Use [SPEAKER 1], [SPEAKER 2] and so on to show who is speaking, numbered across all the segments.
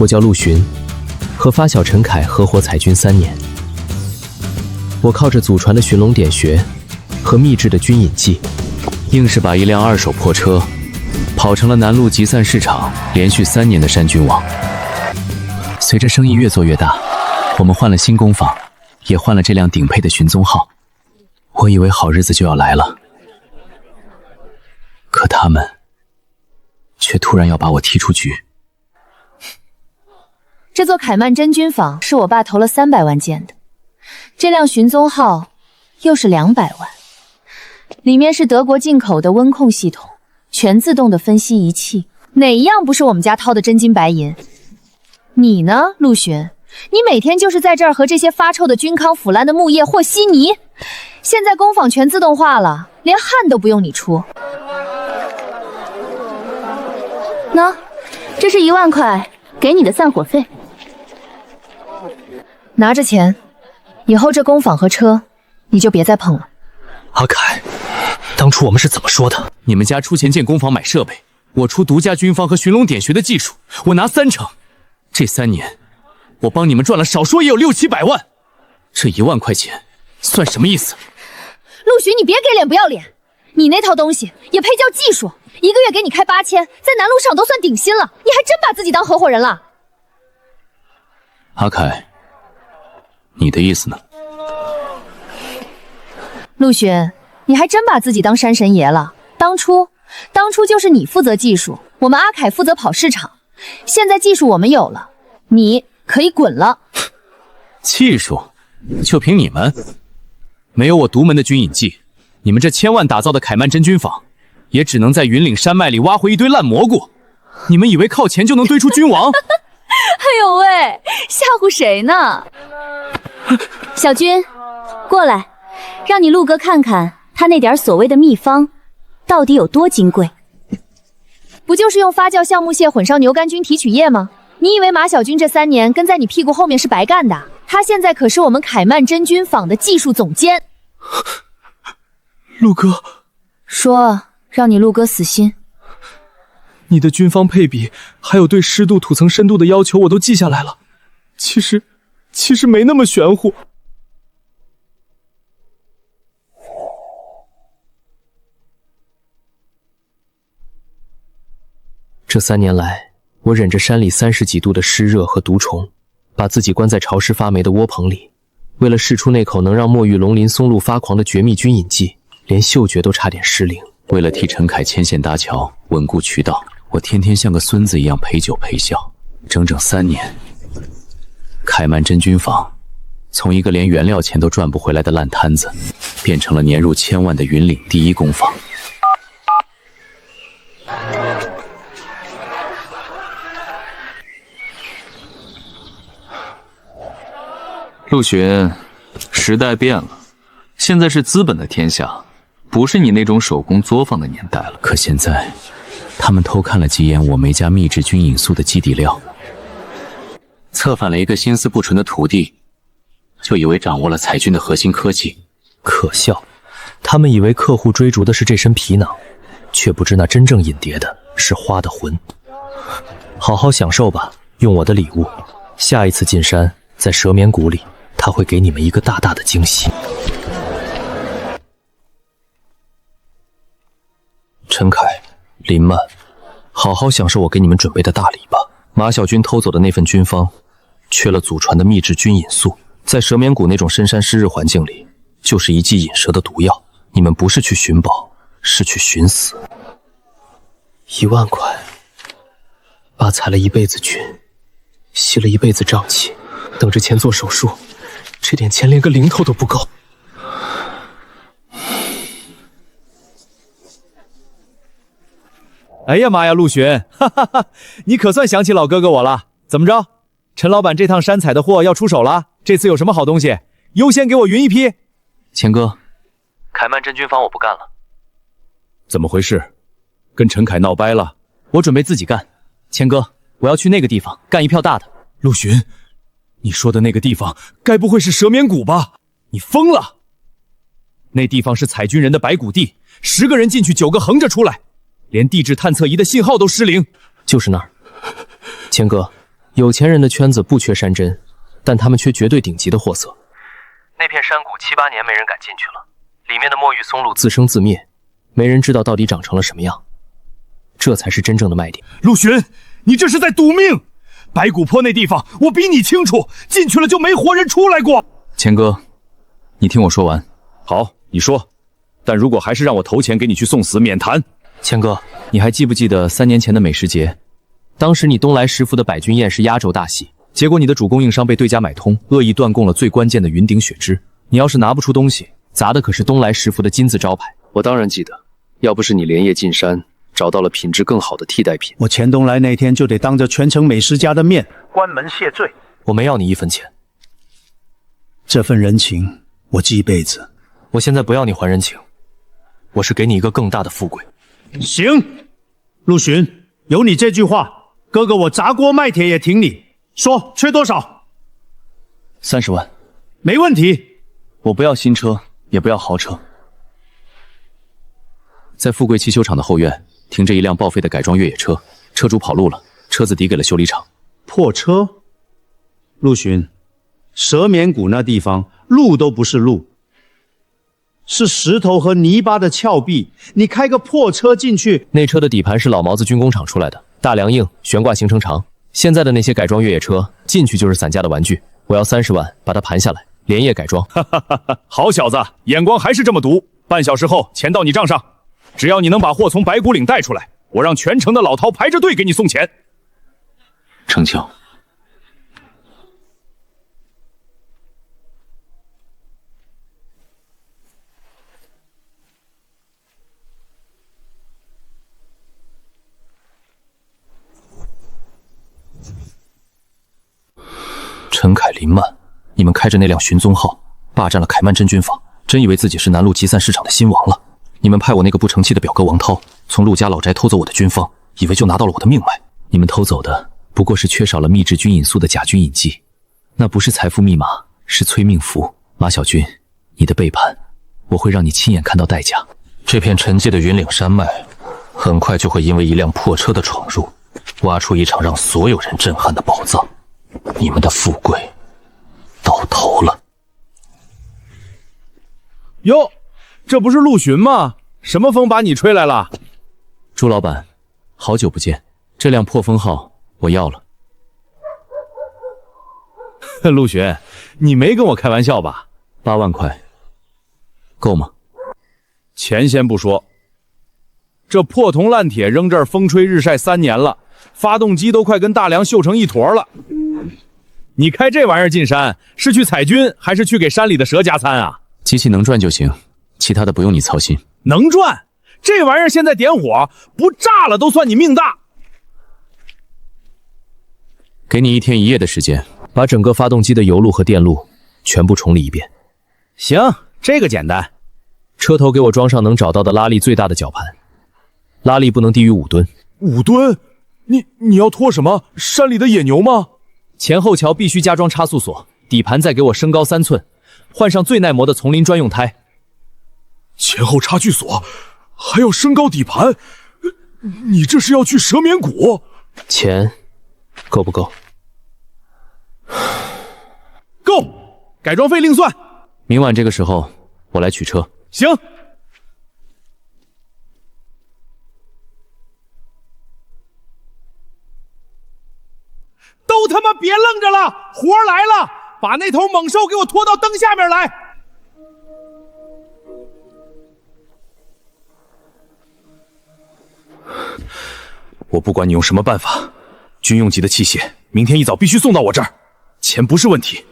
[SPEAKER 1] 我叫陆巡，和发小陈凯合伙采军3年。我靠着祖传的寻龙点穴和秘制的军引计，硬是把一辆2手破车跑成了南路集散市场连续3年的山军王。随着生意越做越大，我们换了新工坊，也换了这辆顶配的寻踪号。我以为好日子就要来了，可他们却突然要把我踢出局。
[SPEAKER 2] 这座凯曼真菌坊是我爸投了300万建的，这辆寻踪号又是200万，里面是德国进口的温控系统，全自动的分析仪器，哪一样不是我们家掏的真金白银？你呢，陆巡？你每天就是在这儿和这些发臭的菌糠腐烂的木叶和稀泥。现在工坊全自动化了，连汗都不用你出。
[SPEAKER 3] 喏，这是1万块，给你的散伙费。
[SPEAKER 2] 拿着钱，以后这工坊和车你就别再碰了。
[SPEAKER 1] 阿凯，当初我们是怎么说的？你们家出钱建工坊买设备，我出独家军方和寻龙点穴的技术，我拿30%。这3年，我帮你们赚了少说也有600-700万，这1万块钱算什么意思？
[SPEAKER 2] 陆巡，你别给脸不要脸！你那套东西也配叫技术？一个月给你开8000，在南路上都算顶薪了，你还真把自己当合伙人了？
[SPEAKER 1] 阿凯，你的意思呢？
[SPEAKER 2] 陆巡，你还真把自己当山神爷了。当初就是你负责技术，我们阿凯负责跑市场。现在技术我们有了，你可以滚了。
[SPEAKER 1] 技术就凭你们？没有我独门的军引计，你们这1000万打造的凯曼真军坊，也只能在云岭山脉里挖回一堆烂蘑菇。你们以为靠钱就能堆出君王？
[SPEAKER 3] 哎呦喂，吓唬谁呢？小军，过来，让你陆哥看看他那点所谓的秘方到底有多金贵。
[SPEAKER 2] 不就是用发酵橡木屑混上牛肝菌提取液吗？你以为马小军这3年跟在你屁股后面是白干的？他现在可是我们凯曼真菌坊的技术总监。
[SPEAKER 4] 陆哥，
[SPEAKER 2] 说让你陆哥死心。
[SPEAKER 4] 你的军方配比还有对湿度、土层深度的要求我都记下来了，其实没那么玄乎。
[SPEAKER 1] 这3年来，我忍着山里30几度的湿热和毒虫，把自己关在潮湿发霉的窝棚里，为了试出那口能让墨玉龙鳞松露发狂的绝密军引剂，连嗅觉都差点失灵。为了替陈凯牵线搭桥，稳固渠道，我天天像个孙子一样陪酒陪笑。整整3年，凯曼真军坊从一个连原料钱都赚不回来的烂摊子，变成了年入1000万的云岭第1工坊。
[SPEAKER 5] 陆巡，时代变了，现在是资本的天下，不是你那种手工作坊的年代了。
[SPEAKER 1] 可现在，他们偷看了几眼我梅家秘制军引素的基底料，策反了一个心思不纯的徒弟，就以为掌握了采军的核心科技。可笑，他们以为客户追逐的是这身皮囊，却不知那真正引蝶的是花的魂。好好享受吧，用我的礼物。下一次进山，在蛇眠谷里，他会给你们一个大大的惊喜。陈凯、林曼，好好享受我给你们准备的大礼吧。马小军偷走的那份军方，缺了祖传的秘制军引素，在蛇眠谷那种深山湿日环境里，就是一剂引蛇的毒药。你们不是去寻宝，是去寻死。1万块，爸采了一辈子菌，吸了一辈子瘴气，等着钱做手术，这点钱连个零头都不够。
[SPEAKER 4] 哎呀妈呀，陆巡，哈哈哈，你可算想起老哥哥我了。怎么着，陈老板这趟山采的货要出手了？这次有什么好东西，优先给我匀一批。
[SPEAKER 1] 钱哥，凯曼真军坊我不干了。
[SPEAKER 4] 怎么回事？跟陈凯闹掰了？
[SPEAKER 1] 我准备自己干。钱哥，我要去那个地方干一票大的。
[SPEAKER 4] 陆巡，你说的那个地方该不会是蛇眠谷吧？你疯了！那地方是采军人的白骨地，10个人进去9个横着出来，连地质探测仪的信号都失灵。
[SPEAKER 1] 就是那儿。钱哥，有钱人的圈子不缺山珍，但他们缺绝对顶级的货色。那片山谷7、8年没人敢进去了，里面的墨玉松露自生自灭，没人知道到底长成了什么样。这才是真正的卖点。
[SPEAKER 4] 陆巡，你这是在赌命！白骨坡那地方我比你清楚，进去了就没活人出来过。
[SPEAKER 5] 钱哥，你听我说完。
[SPEAKER 4] 好，你说。但如果还是让我投钱给你去送死，免谈。
[SPEAKER 1] 钱哥，
[SPEAKER 5] 你还记不记得3年前的美食节？
[SPEAKER 1] 当时你东来食府的百军宴是压轴大戏，
[SPEAKER 5] 结果你的主供应商被对家买通，恶意断供了最关键的云顶雪芝。你要是拿不出东西，
[SPEAKER 1] 砸的可是东来食府的金字招牌。我当然记得，要不是你连夜进山找到了品质更好的替代品，
[SPEAKER 6] 我钱东来那天就得当着全城美食家的面关门谢罪。
[SPEAKER 1] 我没要你1分钱，
[SPEAKER 6] 这份人情我记一辈子。
[SPEAKER 1] 我现在不要你还人情，我是给你一个更大的富贵。
[SPEAKER 6] 行，陆巡，有你这句话，哥哥我砸锅卖铁也挺你。说缺多少
[SPEAKER 5] ？30万，
[SPEAKER 6] 没问题。
[SPEAKER 5] 我不要新车，也不要豪车。在富贵汽修厂的后院停着一辆报废的改装越野车，车主跑路了，车子抵给了修理厂。
[SPEAKER 6] 破车？陆巡，蛇眠谷那地方路都不是路，是石头和泥巴的峭壁，你开个破车进去。
[SPEAKER 1] 那车的底盘是老毛子军工厂出来的，大梁硬，悬挂行程长。现在的那些改装越野车进去就是散架的玩具，我要30万把它盘下来，连夜改装。
[SPEAKER 4] 好小子，眼光还是这么毒。半小时后钱到你账上，只要你能把货从白骨岭带出来，我让全城的老饕排着队给你送钱。
[SPEAKER 5] 成交。陈凯、林曼，你们开着那辆寻踪号，霸占了凯曼真军坊，真以为自己是南路集散市场的新王了？你们派我那个不成器的表哥王涛，从陆家老宅偷走我的军方，以为就拿到了我的命脉。你们偷走的不过是缺少了秘制军引素的假军引剂，那不是财富密码，是催命符。马小军，你的背叛，我会让你亲眼看到代价。这片沉寂的云岭山脉，很快就会因为一辆破车的闯入，挖出一场让所有人震撼的宝藏。你们的富贵到头了。
[SPEAKER 4] 哟，这不是陆巡吗？什么风把你吹来了？
[SPEAKER 5] 朱老板，好久不见，这辆破风号我要了。
[SPEAKER 4] 陆巡，你没跟我开玩笑吧
[SPEAKER 5] ？8万块，够吗？
[SPEAKER 4] 钱先不说，这破铜烂铁扔这儿风吹日晒3年了，发动机都快跟大梁锈成一坨了。你开这玩意儿进山，是去采军还是去给山里的蛇加餐啊？
[SPEAKER 5] 机器能转就行，其他的不用你操心。
[SPEAKER 4] 能转？这玩意儿现在点火不炸了都算你命大。
[SPEAKER 5] 给你1天1夜的时间，
[SPEAKER 1] 把整个发动机的油路和电路全部重理一遍。
[SPEAKER 4] 行，这个简单。
[SPEAKER 1] 车头给我装上能找到的拉力最大的绞盘，拉力不能低于5吨。
[SPEAKER 4] 5吨？你要拖什么？山里的野牛吗？
[SPEAKER 1] 前后桥必须加装差速锁，底盘再给我升高3寸，换上最耐磨的丛林专用胎。
[SPEAKER 4] 前后差距锁，还要升高底盘？你这是要去蛇眠谷？
[SPEAKER 1] 钱够不够？
[SPEAKER 4] 够，改装费另算。
[SPEAKER 5] 明晚这个时候我来取车。
[SPEAKER 4] 行。都他妈别愣着了，活来了，把那头猛兽给我拖到灯下面来。我不管你用什么办法，军用级的器械明天一早必须送到我这儿。钱不是问题，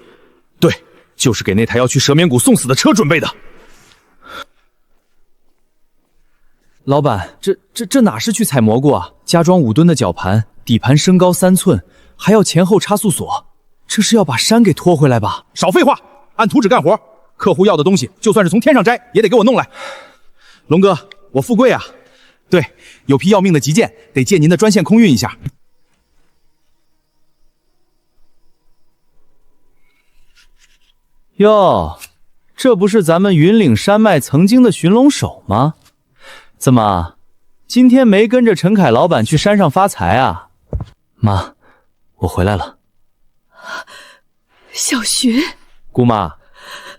[SPEAKER 4] 对，就是给那台要去蛇眠谷送死的车准备的。
[SPEAKER 1] 老板，这哪是去采蘑菇啊？加装5吨的绞盘，底盘升高3寸，还要前后差速锁，这是要把山给拖回来吧？
[SPEAKER 4] 少废话，按图纸干活。客户要的东西，就算是从天上摘，也得给我弄来。龙哥，我富贵啊。对，有批要命的急件，得借您的专线空运一下。
[SPEAKER 1] 哟，这不是咱们云岭山脉曾经的寻龙手吗？怎么，今天没跟着陈凯老板去山上发财啊？妈，我回来了。
[SPEAKER 3] 小寻，
[SPEAKER 4] 姑妈，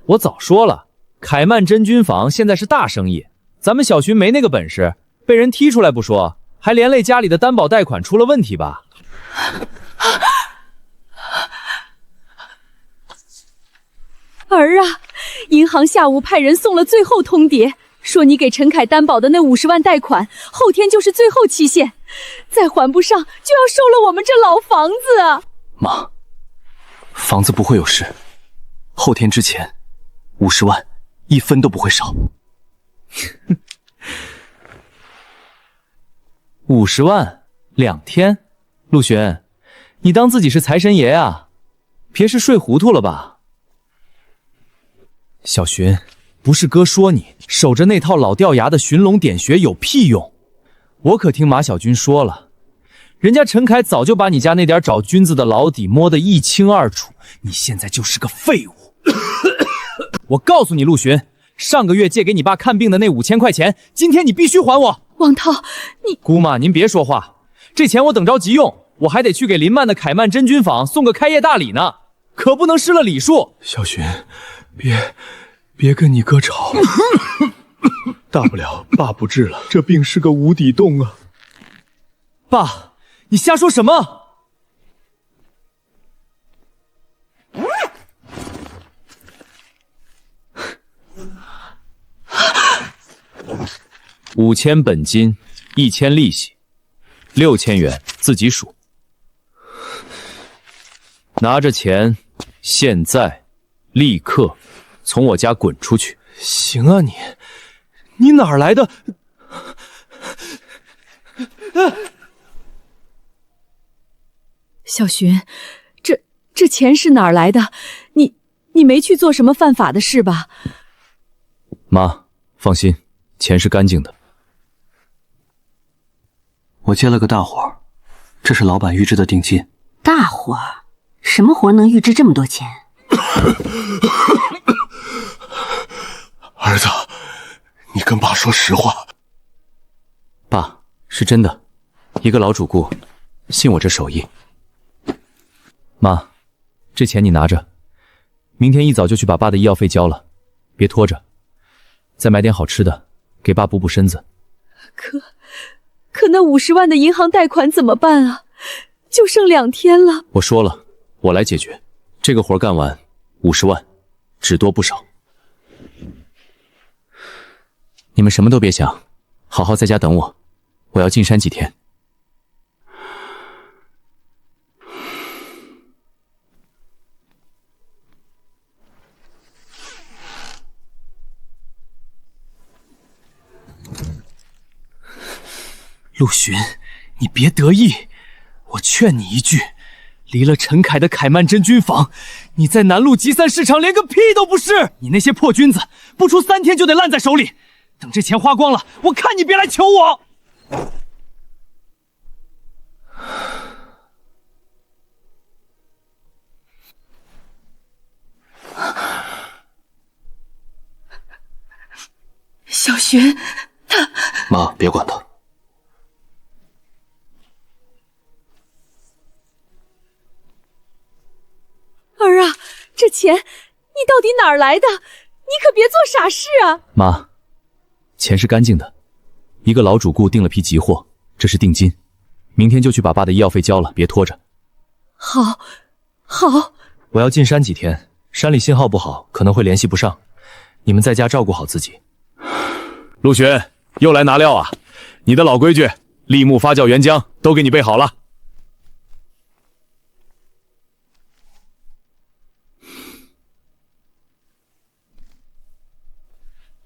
[SPEAKER 4] 我早说了，凯曼真菌坊现在是大生意，咱们小寻没那个本事，被人踢出来不说，还连累家里的担保贷款出了问题吧？
[SPEAKER 3] 儿啊，银行下午派人送了最后通牒，说你给陈凯担保的那50万贷款，后天就是最后期限，再还不上就要收了我们这老房子啊！
[SPEAKER 5] 妈，房子不会有事，后天之前50万1分都不会少。
[SPEAKER 4] 50万2天，陆巡，你当自己是财神爷啊？别是睡糊涂了吧？小寻，不是哥说你守着那套老掉牙的寻龙点穴有屁用？我可听马小军说了，人家陈凯早就把你家那点找君子的老底摸得一清二楚，你现在就是个废物。我告诉你，陆巡，上个月借给你爸看病的那5000块钱，今天你必须还我。
[SPEAKER 3] 王涛，你
[SPEAKER 4] 姑妈您别说话，这钱我等着急用，我还得去给林曼的凯曼真菌坊送个开业大礼呢，可不能失了礼数。
[SPEAKER 7] 小寻，别跟你哥吵，大不了爸不治了，这病是个无底洞啊。
[SPEAKER 4] 爸，你瞎说什么？5000本金，1000利息，6000元自己数。拿着钱，现在立刻从我家滚出去！
[SPEAKER 7] 行啊你哪儿来的？
[SPEAKER 3] 小寻，这钱是哪儿来的？你没去做什么犯法的事吧？
[SPEAKER 4] 妈，放心，钱是干净的。
[SPEAKER 5] 我接了个大活，这是老板预支的定金。
[SPEAKER 8] 大活？什么活能预支这么多钱？
[SPEAKER 7] 儿子，你跟爸说实话。
[SPEAKER 5] 爸，是真的，一个老主顾，信我这手艺。
[SPEAKER 4] 妈，这钱你拿着，明天一早就去把爸的医药费交了，别拖着。再买点好吃的，给爸补补身子。
[SPEAKER 3] 可那50万的银行贷款怎么办啊？就剩2天了。
[SPEAKER 5] 我说了，我来解决。这个活干完，50万，只多不少。你们什么都别想，好好在家等我，我要进山几天。
[SPEAKER 1] 陆巡，你别得意，我劝你一句，离了陈凯的凯曼真菌坊，你在南路集散市场连个屁都不是。你那些破菌子，不出3天就得烂在手里。等这钱花光了，我看你别来求我。
[SPEAKER 3] 小寻，
[SPEAKER 5] 妈，别管他。
[SPEAKER 3] 儿啊，这钱你到底哪儿来的？你可别做傻事啊！
[SPEAKER 4] 妈，钱是干净的，一个老主顾订了批急货，这是定金，明天就去把爸的医药费交了，别拖着。
[SPEAKER 3] 好，
[SPEAKER 4] 我要进山几天，山里信号不好，可能会联系不上，你们在家照顾好自己。陆巡，又来拿料啊！你的老规矩，栗木发酵原浆都给你备好了。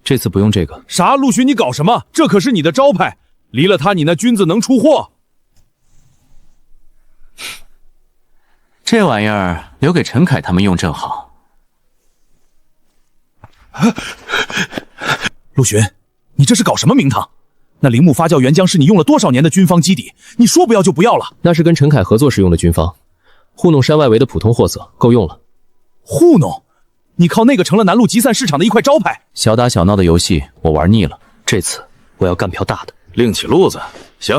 [SPEAKER 5] 这次不用这个。
[SPEAKER 4] 啥？陆巡，你搞什么？这可是你的招牌，离了他，你那菌子能出货？
[SPEAKER 5] 这玩意儿留给陈凯他们用正好。
[SPEAKER 4] 陆巡，你这是搞什么名堂？那铃木发酵原浆是你用了多少年的军方基底，你说不要就不要了？
[SPEAKER 1] 那是跟陈凯合作时用的军方，糊弄山外围的普通货色，够用了。
[SPEAKER 4] 糊弄？你靠那个成了南路集散市场的一块招牌。
[SPEAKER 5] 小打小闹的游戏我玩腻了，这次我要干票大的。
[SPEAKER 9] 另起路子。行，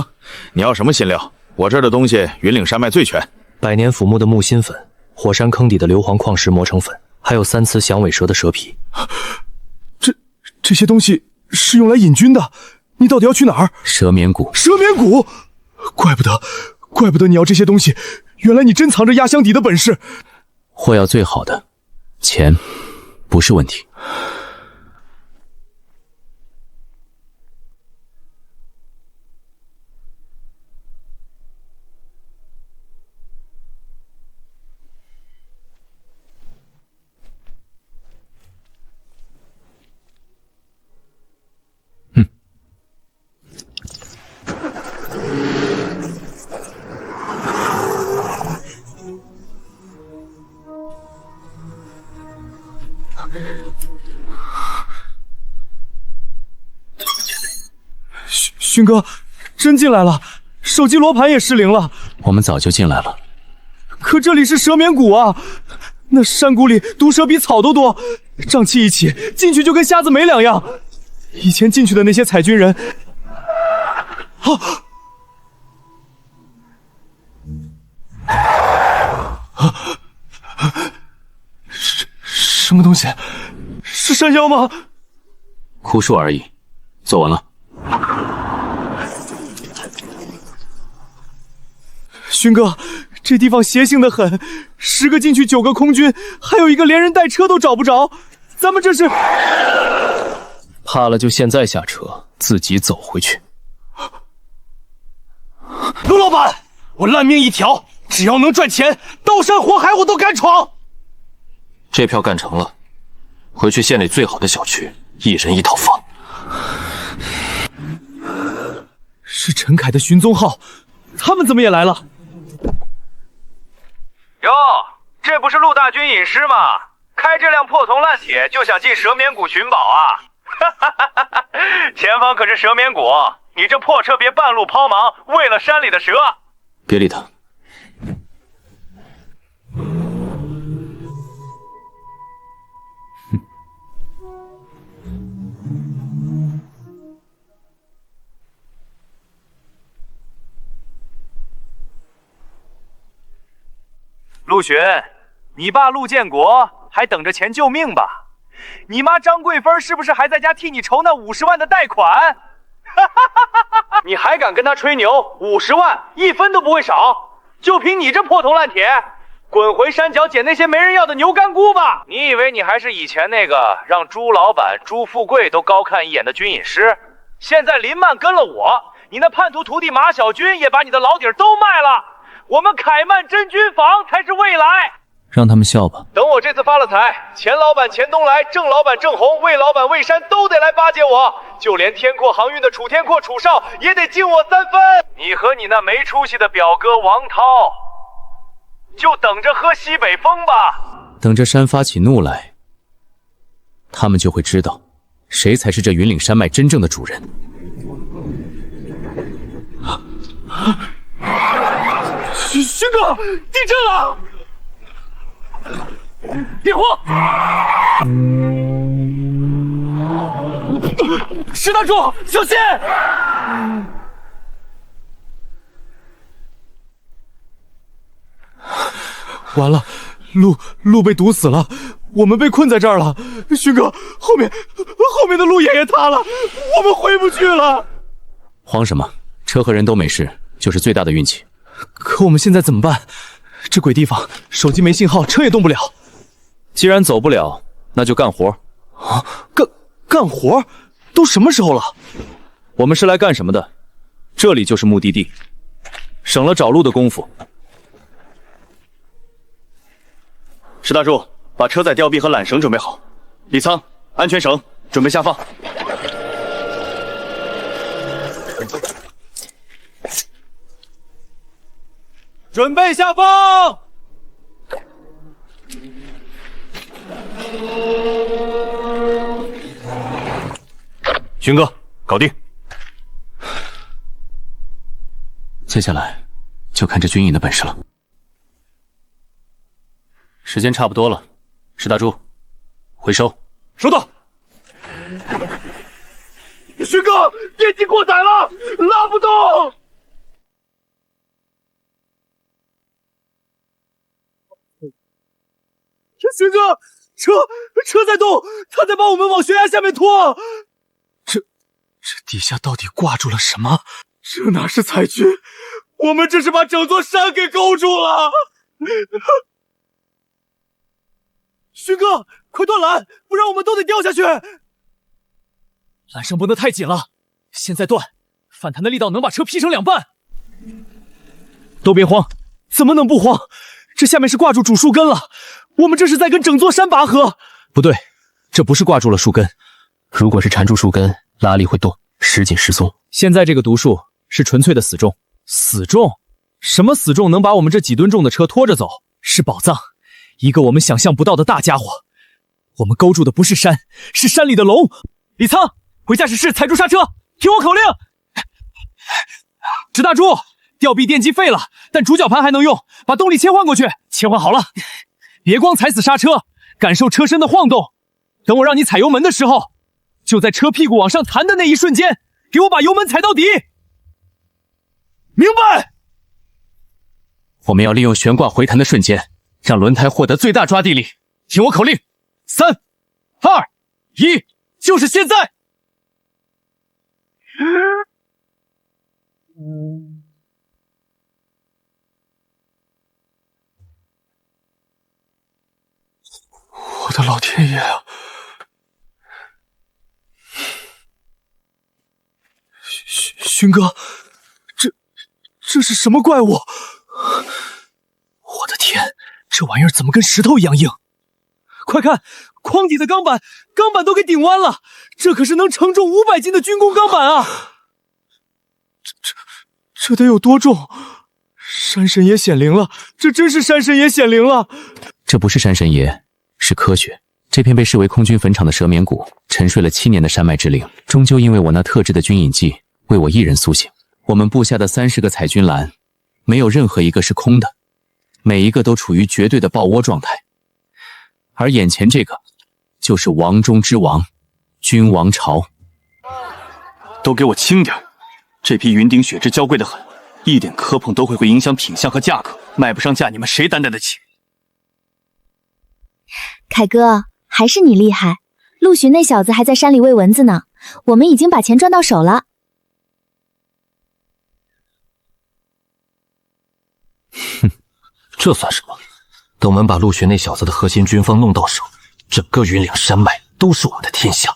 [SPEAKER 9] 你要什么新料？我这儿的东西云岭山脉最全。
[SPEAKER 1] 百年腐木的木心粉，火山坑底的硫磺矿石磨成粉，还有3雌响尾蛇的蛇皮。
[SPEAKER 7] 这些东西是用来引军的，你到底要去哪儿？
[SPEAKER 5] 蛇眠谷。
[SPEAKER 7] 蛇眠谷，怪不得你要这些东西，原来你真藏着压箱底的本事。
[SPEAKER 5] 货要最好的，钱不是问题。
[SPEAKER 7] 勋哥，真进来了，手机罗盘也失灵了。
[SPEAKER 5] 我们早就进来了。
[SPEAKER 7] 可这里是蛇眠谷啊，那山谷里毒蛇比草都多，瘴气一起，进去就跟瞎子没两样。以前进去的那些采军人，什么东西？是山妖吗？
[SPEAKER 5] 枯树而已，做完了。
[SPEAKER 7] 勋哥，这地方邪性的很，10个进去9个空军，还有1个连人带车都找不着，咱们这是……
[SPEAKER 1] 怕了就现在下车，自己走回去。
[SPEAKER 7] 陆老板，我烂命一条，只要能赚钱，刀山火海我都敢闯。
[SPEAKER 5] 这票干成了，回去县里最好的小区，1人1套房。
[SPEAKER 7] 是陈凯的寻踪号，他们怎么也来了？
[SPEAKER 9] 哟，这不是陆大军隐师吗？开这辆破铜烂铁就想进蛇眠谷寻宝啊？前方可是蛇眠谷，你这破车别半路抛锚，为了山里的蛇。
[SPEAKER 5] 别理他。
[SPEAKER 9] 陆巡，你爸陆建国还等着钱救命吧？你妈张桂芬是不是还在家替你筹那50万的贷款？你还敢跟他吹牛？50万1分都不会少，就凭你这破铜烂铁，滚回山脚捡那些没人要的牛干菇吧！你以为你还是以前那个让朱老板、朱富贵都高看一眼的军隐师？现在林曼跟了我，你那叛徒徒弟马小军也把你的老底儿都卖了。我们凯曼真军坊才是未来，
[SPEAKER 5] 让他们笑吧。
[SPEAKER 9] 等我这次发了财，钱老板钱东来，郑老板郑红，魏老板魏山都得来巴结我，就连天阔航运的楚天阔楚少也得敬我3分。你和你那没出息的表哥王涛，就等着喝西北风吧。
[SPEAKER 5] 等着山发起怒来，他们就会知道谁才是这云岭山脉真正的主人。
[SPEAKER 7] 勋哥，地震了！点火！石大柱，小心！完了，路被堵死了，我们被困在这儿了。勋哥，后面的路也塌了，我们回不去了。
[SPEAKER 5] 慌什么？车和人都没事，就是最大的运气。
[SPEAKER 7] 可我们现在怎么办？这鬼地方，手机没信号，车也动不了。
[SPEAKER 5] 既然走不了，那就干活。
[SPEAKER 7] 啊，干活？都什么时候了？
[SPEAKER 5] 我们是来干什么的？这里就是目的地，省了找路的功夫。
[SPEAKER 10] 石大柱，把车载吊臂和缆绳准备好。李仓，安全绳准备下放。
[SPEAKER 9] 准备下放。
[SPEAKER 10] 勋哥，搞定。
[SPEAKER 5] 接下来就看这军营的本事了。时间差不多了，石大柱，回收。
[SPEAKER 10] 收到。
[SPEAKER 9] 勋哥，电机过载了，拉不动。
[SPEAKER 7] 勋哥，车在动，他在把我们往悬崖下面拖。这底下到底挂住了什么？这哪是彩军，我们这是把整座山给勾住了。勋哥，快断缆，不然我们都得掉下去。缆绳绷得太紧了，现在断，反弹的力道能把车劈成2半。都别慌，怎么能不慌？这下面是挂住主树根了，我们这是在跟整座山拔河。
[SPEAKER 1] 不对，这不是挂住了树根，如果是缠住树根，拉力会动，时紧时松。
[SPEAKER 4] 现在这个毒树是纯粹的死重。死重？什么死重能把我们这几吨重的车拖着走？
[SPEAKER 7] 是宝藏，一个我们想象不到的大家伙。我们勾住的不是山，是山里的龙。李沧，回驾驶室踩住刹车，听我口令。直大柱，吊臂电机废了，但主绞盘还能用，把动力切换过去。切换好了，别光踩死刹车，感受车身的晃动。等我让你踩油门的时候，就在车屁股往上弹的那一瞬间，给我把油门踩到底。明白？
[SPEAKER 5] 我们要利用悬挂回弹的瞬间，让轮胎获得最大抓地力。听我口令，3、2、1，就是现在！
[SPEAKER 7] 我的老天爷啊！勋哥，这是什么怪物？我的天，这玩意儿怎么跟石头一样硬？快看，筐底的钢板都给顶弯了，这可是能承重500斤的军工钢板啊！这得有多重？山神爷显灵了，这真是山神爷显灵了！
[SPEAKER 5] 这不是山神爷，是科学。这片被视为空军坟场的蛇眠谷，沉睡了7年的山脉之灵，终究因为我那特制的军引剂，为我一人苏醒。我们布下的30个彩军栏，没有任何一个是空的，每一个都处于绝对的爆窝状态。而眼前这个，就是王中之王，君王朝。都给我轻点！这批云顶血质娇贵的很，一点磕碰都会影响品相和价格，卖不上价，你们谁担待得起？
[SPEAKER 2] 凯哥，还是你厉害。陆巡那小子还在山里喂蚊子呢，我们已经把钱赚到手了。
[SPEAKER 5] 哼，这算什么？等我们把陆巡那小子的核心军方弄到手，整个云岭山脉都是我们的天下。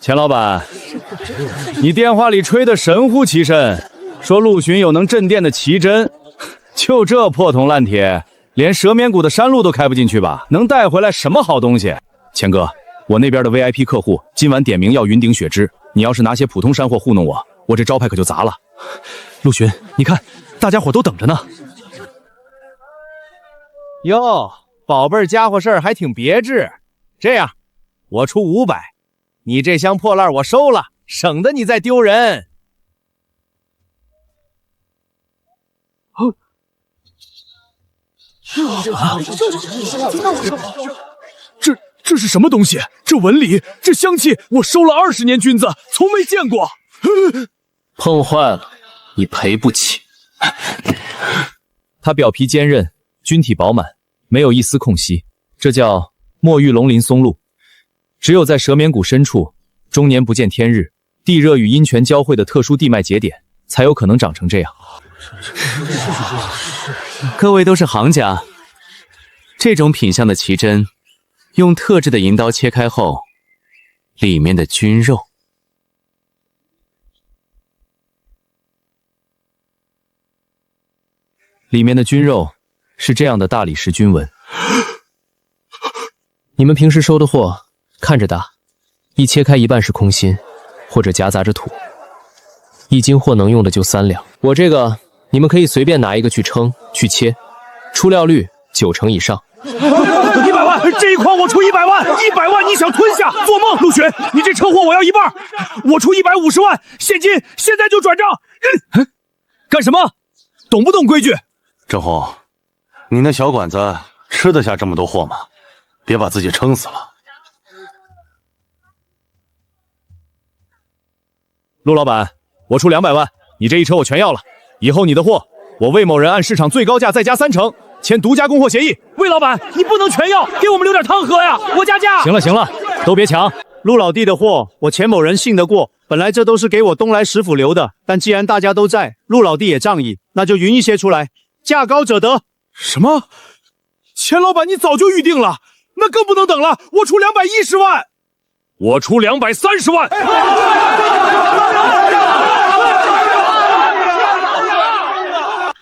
[SPEAKER 4] 钱老板，你电话里吹得神乎其神，说陆巡有能镇店的奇珍，就这破铜烂铁，连蛇眠谷的山路都开不进去吧？能带回来什么好东西？钱哥，我那边的 VIP 客户今晚点名要云顶血脂，你要是拿些普通山货糊弄我，我这招牌可就砸了。
[SPEAKER 7] 陆巡，你看，大家伙都等着呢。
[SPEAKER 4] 哟，宝贝儿家伙事儿还挺别致。这样，我出500，你这箱破烂我收了，省得你再丢人。
[SPEAKER 7] 这是什么东西？这纹理，这香气，我收了20年菌子，从没见过。
[SPEAKER 1] 碰坏了，你赔不起。
[SPEAKER 4] 它表皮坚韧，菌体饱满，没有一丝空隙，这叫墨玉龙鳞松露。只有在蛇眠谷深处，终年不见天日，地热与阴泉交汇的特殊地脉节点，才有可能长成这样。
[SPEAKER 5] 各位都是行家，这种品相的奇珍，用特制的银刀切开后，里面的菌肉，
[SPEAKER 4] 是这样的大理石菌纹。
[SPEAKER 1] 你们平时收的货，看着大，一切开一半是空心，或者夹杂着土。1斤货能用的就3两，我这个你们可以随便拿一个去称去切，出料率90%以上。
[SPEAKER 7] 100万，这一筐我出100万，100万你想吞下？做梦！陆巡，你这车货我要一半，我出150万，现金，现在就转账。干什么？懂不懂规矩？
[SPEAKER 10] 郑红，你那小馆子吃得下这么多货吗？别把自己撑死了。
[SPEAKER 4] 陆老板，我出200万，你这一车我全要了。以后你的货，我魏某人按市场最高价再加30%，签独家供货协议。
[SPEAKER 7] 魏老板，你不能全要，给我们留点汤喝呀！我加价。行了行了，都别抢。
[SPEAKER 6] 陆老弟的货，我钱某人信得过。本来这都是给我东来食府留的，但既然大家都在，陆老弟也仗义，那就匀一些出来，价高者得。
[SPEAKER 4] 什么？钱老板，你早就预定了，那更不能等了。我出210万，我出230万。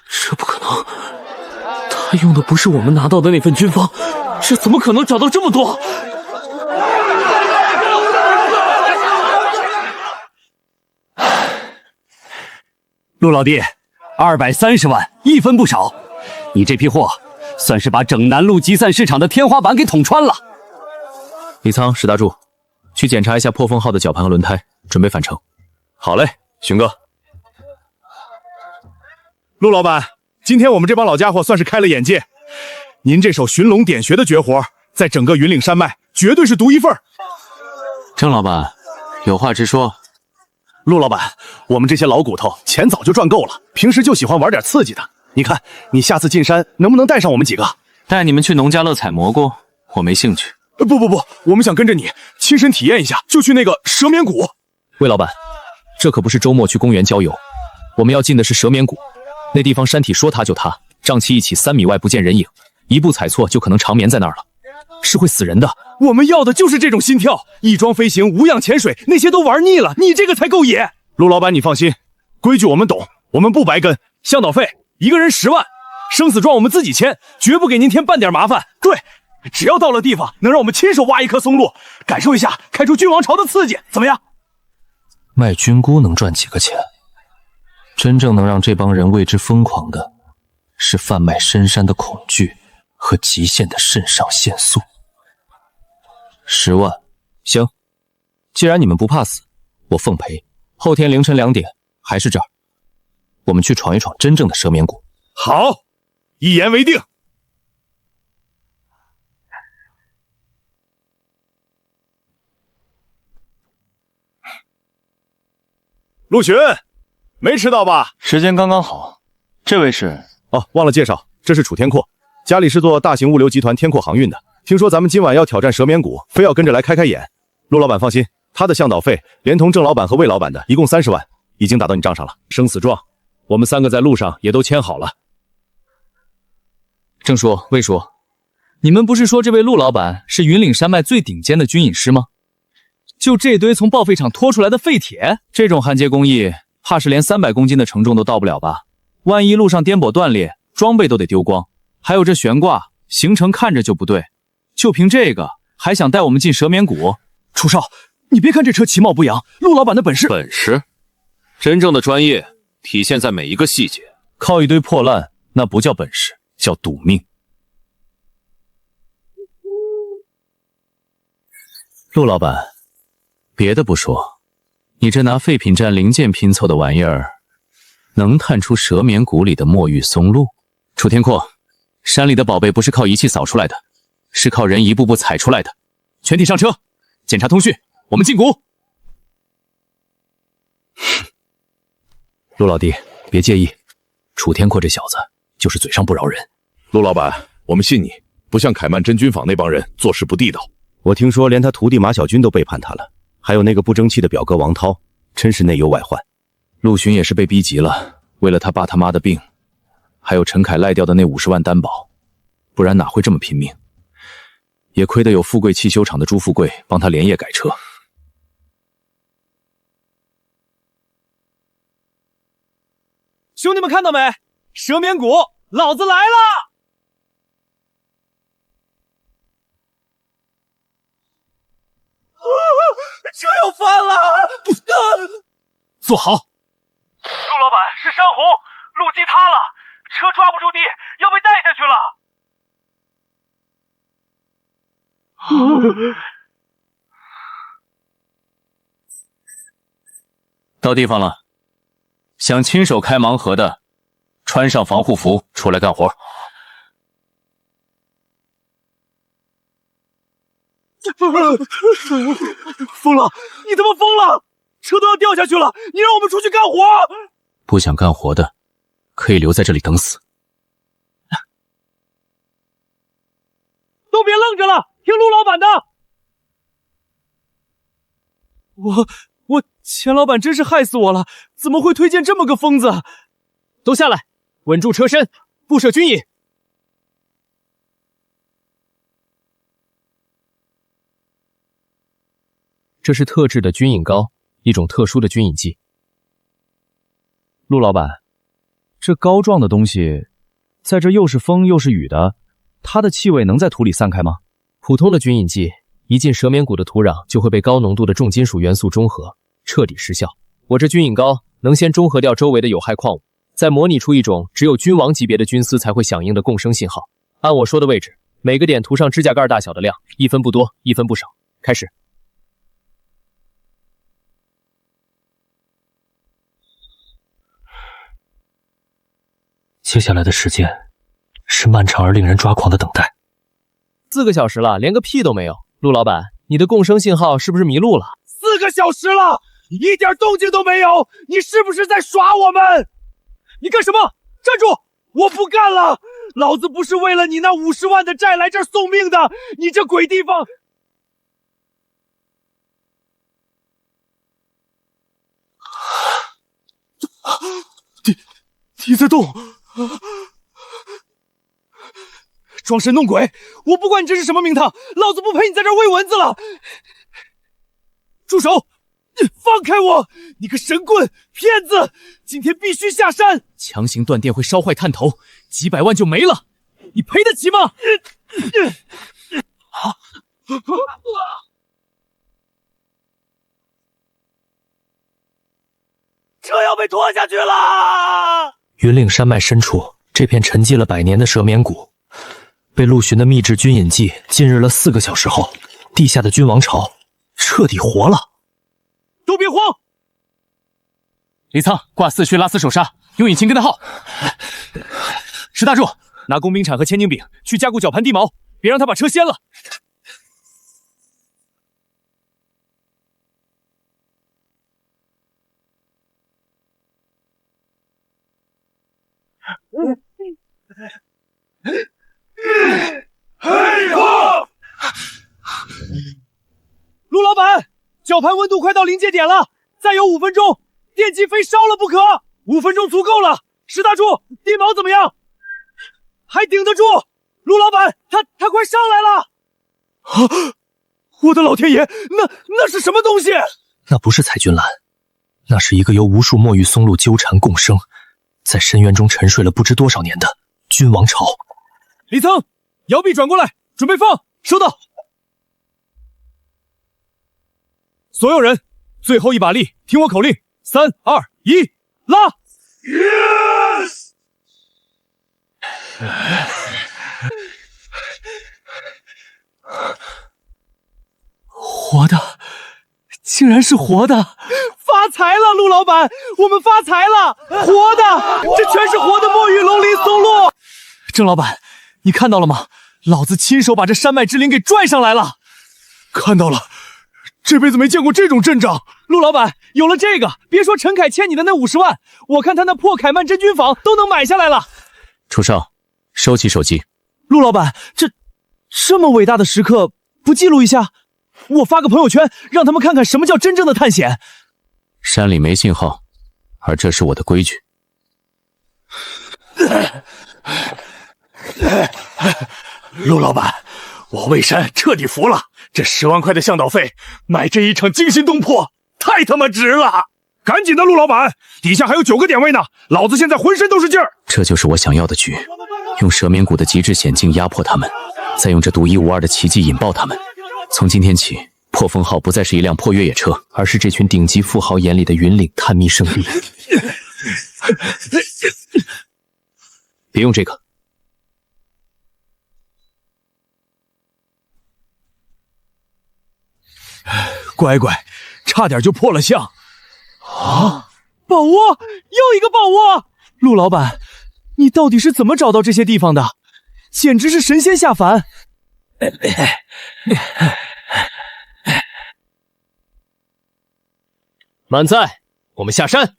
[SPEAKER 7] 这不可能，他用的不是我们拿到的那份军方，这怎么可能找到这么多？
[SPEAKER 11] 陆老弟，230万，一分不少。你这批货算是把整南路集散市场的天花板给捅穿了。
[SPEAKER 1] 李仓、石大柱，去检查一下破风号的绞盘和轮胎，准备返程。
[SPEAKER 4] 好嘞，荀哥。陆老板，今天我们这帮老家伙算是开了眼界。您这手寻龙点穴的绝活，在整个云岭山脉绝对是独一份。
[SPEAKER 5] 郑老板，有话直说。
[SPEAKER 10] 陆老板，我们这些老骨头钱早就赚够了，平时就喜欢玩点刺激的。你看，你下次进山能不能带上我们几个？
[SPEAKER 5] 带你们去农家乐采蘑菇，我没兴趣。
[SPEAKER 4] 不，我们想跟着你亲身体验一下，就去那个蛇眠谷。
[SPEAKER 1] 魏老板，这可不是周末去公园郊游，我们要进的是蛇眠谷。那地方山体说塌就塌，瘴气一起3米外不见人影，一步踩错就可能长眠在那儿了，是会死人的。
[SPEAKER 4] 我们要的就是这种心跳，翼装飞行、无氧潜水，那些都玩腻了，你这个才够野。陆老板，你放心，规矩我们懂，我们不白跟。向导费1个人10万，生死状我们自己签，绝不给您添半点麻烦。对，只要到了地方，能让我们亲手挖一棵松露，感受一下开出君王朝的刺激，怎么样？
[SPEAKER 5] 卖菌菇能赚几个钱？真正能让这帮人为之疯狂的，是贩卖深山的恐惧和极限的肾上腺素。10万，行。既然你们不怕死，我奉陪。后天凌晨2点，还是这儿，我们去闯一闯真正的蛇眠谷。
[SPEAKER 4] 好，一言为定。陆巡，没迟到吧？
[SPEAKER 10] 时间刚刚好。这位是？
[SPEAKER 4] 哦，忘了介绍，这是楚天阔，家里是做大型物流集团天阔航运的。听说咱们今晚要挑战蛇眠谷，非要跟着来开开眼。陆老板放心，他的向导费连同郑老板和魏老板的一共30万，已经打到你账上了。生死状，我们3个在路上也都签好了。
[SPEAKER 7] 郑叔、魏叔，你们不是说这位陆老板是云岭山脉最顶尖的军引师吗？就这堆从报废厂拖出来的废铁，这种焊接工艺，怕是连300公斤的承重都到不了吧？万一路上颠簸断裂，装备都得丢光。还有这悬挂，行程看着就不对。就凭这个，还想带我们进蛇眠谷？
[SPEAKER 4] 楚少，你别看这车其貌不扬，陆老板的本事，
[SPEAKER 5] 真正的专业体现在每一个细节。
[SPEAKER 7] 靠一堆破烂，那不叫本事，叫赌命。陆老板，别的不说，你这拿废品站零件拼凑的玩意儿，能探出蛇眠谷里的墨玉松露？楚天阔，山里的宝贝不是靠仪器扫出来的，是靠人一步步踩出来的。全体上车，检查通讯，我们进谷。
[SPEAKER 1] 陆老弟，别介意，楚天阔这小子就是嘴上不饶人。
[SPEAKER 4] 陆老板，我们信你，不像凯曼真军坊那帮人做事不地道。我听说连他徒弟马小军都背叛他了，还有那个不争气的表哥王涛，真是内忧外患。
[SPEAKER 1] 陆巡也是被逼急了，为了他爸他妈的病，还有陈凯赖掉的那50万担保，不然哪会这么拼命？也亏得有富贵汽修厂的朱富贵帮他连夜改车。
[SPEAKER 7] 兄弟们看到没？蛇眠谷，老子来了！车要翻了！坐好。
[SPEAKER 9] 陆老板，是山洪，路基塌了，车抓不住地，要被带下去了。
[SPEAKER 5] 到地方了，想亲手开盲盒的，穿上防护服出来干活。
[SPEAKER 7] 疯了！你他妈疯了！车都要掉下去了，你让我们出去干活？
[SPEAKER 1] 不想干活的，可以留在这里等死。
[SPEAKER 7] 都别愣着了，听陆老板的。钱老板真是害死我了，怎么会推荐这么个疯子？都下来，稳住车身，不舍军饮。
[SPEAKER 1] 这是特制的军饮膏，一种特殊的军饮剂。
[SPEAKER 4] 陆老板，这膏状的东西，在这又是风又是雨的，它的气味能在土里散开吗？
[SPEAKER 1] 普通的军饮剂一进蛇眠谷的土壤，就会被高浓度的重金属元素中和，彻底失效。我这军饮膏能先中和掉周围的有害矿物，再模拟出一种只有君王级别的军丝才会响应的共生信号。按我说的位置，每个点涂上指甲盖大小的量，一分不多，一分不少。开始。
[SPEAKER 5] 接下来的时间是漫长而令人抓狂的等待。
[SPEAKER 1] 4个小时了，连个屁都没有。陆老板，你的共生信号是不是迷路了
[SPEAKER 7] ？4个小时了，一点动静都没有，你是不是在耍我们？你干什么？站住！我不干了！老子不是为了你那50万的债来这儿送命的，你这鬼地方！你在动！装神弄鬼！我不管你这是什么名堂，老子不陪你在这儿喂蚊子了！住手！放开我！你个神棍骗子！今天必须下山！强行断电会烧坏探头，几百万就没了，你赔得起吗？车要被拖下去了！
[SPEAKER 5] 云岭山脉深处，这片沉寂了100年的蛇眠谷，被陆巡的秘制军饮剂浸润了4个小时后，地下的君王巢彻底活了。
[SPEAKER 7] 都别慌！李沧，挂4区拉丝手刹，用引擎跟他耗。石大柱，拿工兵铲和千斤柄去加固绞盘地锚，别让他把车掀了。陆老板，绞盘温度快到临界点了，再有5分钟，电机非烧了不可。5分钟足够了。石大柱，地锚怎么样？还顶得住。陆老板，他快上来了。啊！我的老天爷，那是什么东西？
[SPEAKER 5] 那不是彩君兰，那是一个由无数墨玉松露纠缠共生，在深渊中沉睡了不知多少年的君王巢。
[SPEAKER 7] 李沧，摇臂转过来，准备放。收到。所有人，最后一把力，听我口令，3、2、1，拉！ Yes！ 活的，竟然是活的！发财了，陆老板，我们发财了！活的，这全是活的墨玉龙鳞松露。郑老板，你看到了吗？老子亲手把这山脉之灵给拽上来了。看到了。 这辈子没见过这种阵仗，陆老板有了这个，别说陈凯欠你的那50万，我看他那破凯曼真菌坊都能买下来了。
[SPEAKER 5] 楚少，收起手机。
[SPEAKER 7] 陆老板，这么伟大的时刻不记录一下？我发个朋友圈，让他们看看什么叫真正的探险。
[SPEAKER 5] 山里没信号，而这是我的规矩。
[SPEAKER 10] 陆老板，我魏山彻底服了。 这10万块的向导费，买这一场惊心动魄，太他妈值了！
[SPEAKER 4] 赶紧的，陆老板，底下还有9个点位呢，老子现在浑身都是劲儿。
[SPEAKER 5] 这就是我想要的局，用蛇眠谷的极致险境压迫他们，再用这独一无二的奇迹引爆他们。从今天起，破风号不再是一辆破越野车，而是这群顶级富豪眼里的云岭探秘圣地。别用这个。
[SPEAKER 7] 乖乖，差点就破了相啊！宝窝，又一个宝窝！陆老板，你到底是怎么找到这些地方的？简直是神仙下凡！
[SPEAKER 1] 满载，我们下山。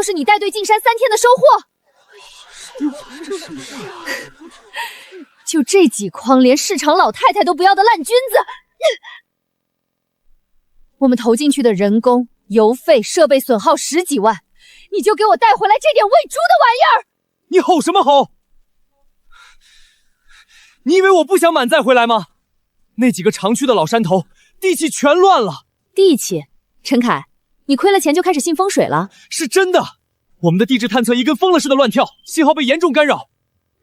[SPEAKER 3] 就是你带队进山3天的收获。就这几筐连市场老太太都不要的烂菌子，我们投进去的人工、油费、设备损耗10几万，你就给我带回来这点喂猪的玩意儿？
[SPEAKER 7] 你吼什么吼？你以为我不想满载回来吗？那几个常去的老山头，地气全乱了。
[SPEAKER 3] 地气？陈凯，你亏了钱就开始信风水了？
[SPEAKER 7] 是真的，我们的地质探测仪跟疯了似的乱跳，信号被严重干扰，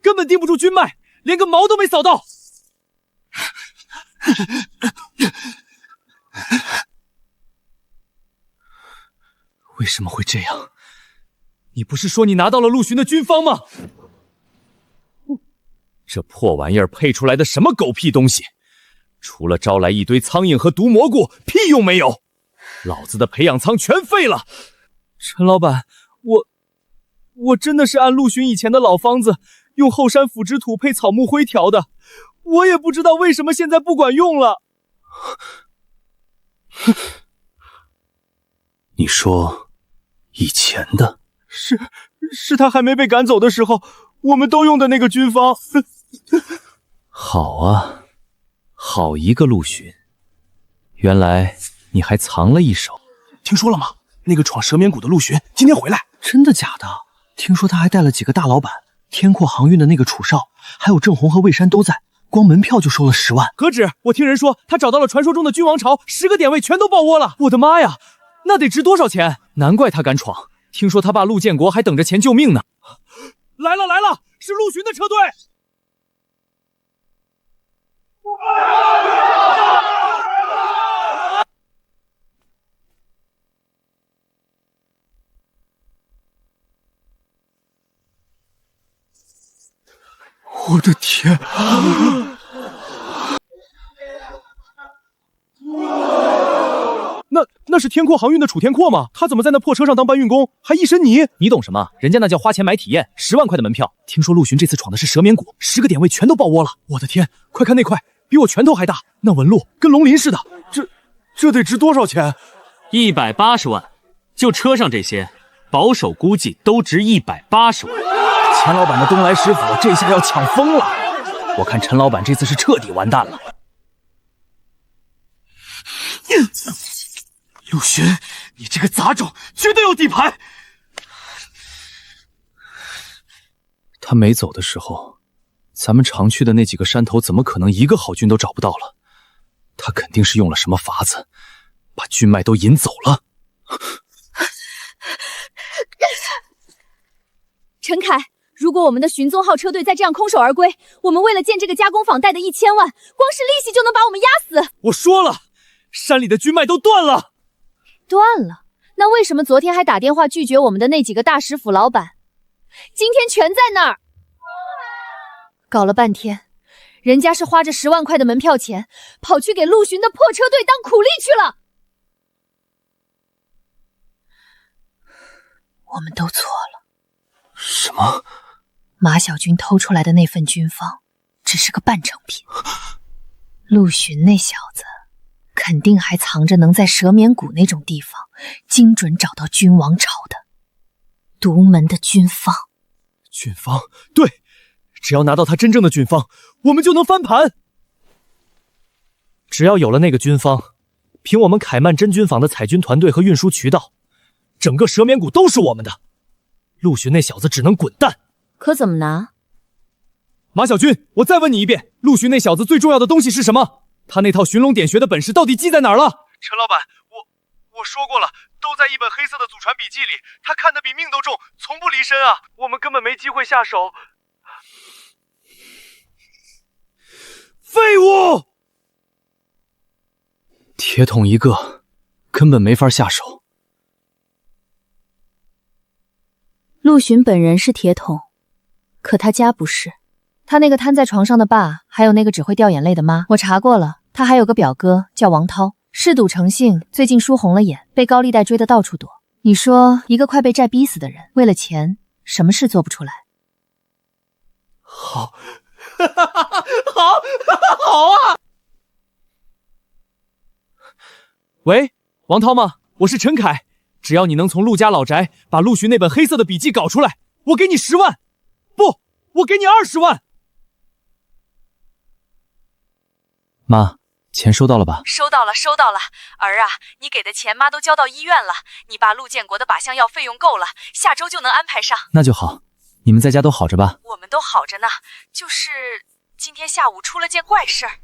[SPEAKER 7] 根本定不住均脉，连个毛都没扫到。为什么会这样？你不是说你拿到了陆巡的军方吗？这破玩意儿配出来的什么狗屁东西，除了招来一堆苍蝇和毒蘑菇，屁用没有。老子的培养仓全废了。陈老板，我真的是按陆巡以前的老方子，用后山腐殖土配草木灰调的，我也不知道为什么现在不管用了。
[SPEAKER 5] 你说以前的？
[SPEAKER 7] 是他还没被赶走的时候，我们都用的那个军方。
[SPEAKER 5] 好啊，好一个陆巡，原来你还藏了一手。
[SPEAKER 7] 听说了吗？那个闯蛇眠谷的陆巡今天回来。
[SPEAKER 12] 真的假的？听说他还带了几个大老板，天阔航运的那个楚少，还有郑红和魏山都在，光门票就收了10万。
[SPEAKER 7] 何止？我听人说他找到了传说中的君王朝，10个点位全都爆窝了。我的妈呀，那得值多少钱？难怪他敢闯。听说他爸陆建国还等着钱救命呢。来了来了，是陆巡的车队。我的天！那是天阔航运的楚天阔吗？他怎么在那破车上当搬运工，还一身泥？你懂什么？人家那叫花钱买体验，10万块的门票。听说陆巡这次闯的是蛇眠谷，10个点位全都爆窝了。我的天，快看那块，比我拳头还大，那纹路跟龙鳞似的。这得值多少钱
[SPEAKER 11] ？180万，就车上这些，保守估计都值180万。
[SPEAKER 7] 钱老板的东来师傅这下要抢疯了，我看陈老板这次是彻底完蛋了。
[SPEAKER 10] 陆巡，你这个杂种，绝对有底牌！
[SPEAKER 5] 他没走的时候，咱们常去的那几个山头怎么可能一个好军都找不到了？他肯定是用了什么法子，把军脉都引走了。
[SPEAKER 3] 陈凯，如果我们的寻踪号车队再这样空手而归，我们为了建这个加工坊贷的1000万，光是利息就能把我们压死。
[SPEAKER 7] 我说了，山里的军脉都断了。
[SPEAKER 3] 断了？那为什么昨天还打电话拒绝我们的那几个大食府老板，今天全在那儿？搞了半天，人家是花着10万块的门票钱，跑去给陆巡的破车队当苦力去了。
[SPEAKER 2] 我们都错了。
[SPEAKER 5] 什么？
[SPEAKER 2] 马小军偷出来的那份军方只是个半成品，陆巡那小子肯定还藏着能在蛇眠谷那种地方精准找到君王朝的独门的军方。
[SPEAKER 7] 军方，对，只要拿到他真正的军方，我们就能翻盘。只要有了那个军方，凭我们凯曼真军坊的采军团队和运输渠道，整个蛇眠谷都是我们的。陆巡那小子只能滚蛋。
[SPEAKER 3] 可怎么拿？
[SPEAKER 7] 马小军，我再问你一遍，陆巡那小子最重要的东西是什么？他那套寻龙点穴的本事到底记在哪儿了？
[SPEAKER 9] 陈老板，我说过了，都在一本黑色的祖传笔记里，他看得比命都重，从不离身啊，我们根本没机会下手。
[SPEAKER 7] 废物！
[SPEAKER 5] 铁桶一个，根本没法下手。
[SPEAKER 2] 陆巡本人是铁桶，可他家不是。他那个瘫在床上的爸，还有那个只会掉眼泪的妈，我查过了，他还有个表哥叫王涛，嗜赌成性，最近输红了眼，被高利贷追得到处躲。你说一个快被债逼死的人，为了钱什么事做不出来？
[SPEAKER 7] 好，好啊！喂，王涛吗？我是陈凯，只要你能从陆家老宅把陆巡那本黑色的笔记搞出来，我给你10万，不，我给你20万。
[SPEAKER 1] 妈，钱收到了吧？
[SPEAKER 3] 收到了，收到了。儿啊，你给的钱妈都交到医院了。你爸陆建国的靶向药费用够了，下周就能安排上。
[SPEAKER 1] 那就好。你们在家都好着吧？
[SPEAKER 3] 我们都好着呢，就是今天下午出了件怪事儿。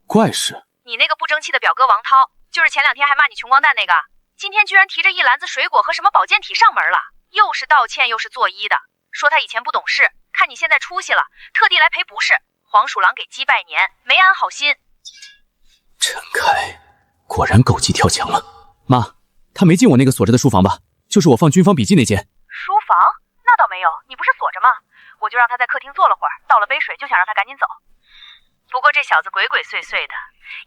[SPEAKER 5] 怪事？
[SPEAKER 13] 你那个不争气的表哥王涛，就是前2天还骂你穷光蛋那个，今天居然提着一篮子水果和什么保健体上门了，又是道歉又是作揖的，说他以前不懂事，看你现在出息了，特地来赔不是。黄鼠狼给鸡拜年，没安好心。
[SPEAKER 5] 陈凯果然狗急跳墙了。
[SPEAKER 7] 妈，他没进我那个锁着的书房吧？就是我放军方笔记那间。
[SPEAKER 13] 书房？那倒没有，你不是锁着吗？我就让他在客厅坐了会儿，倒了杯水，就想让他赶紧走。不过这小子鬼鬼祟祟的，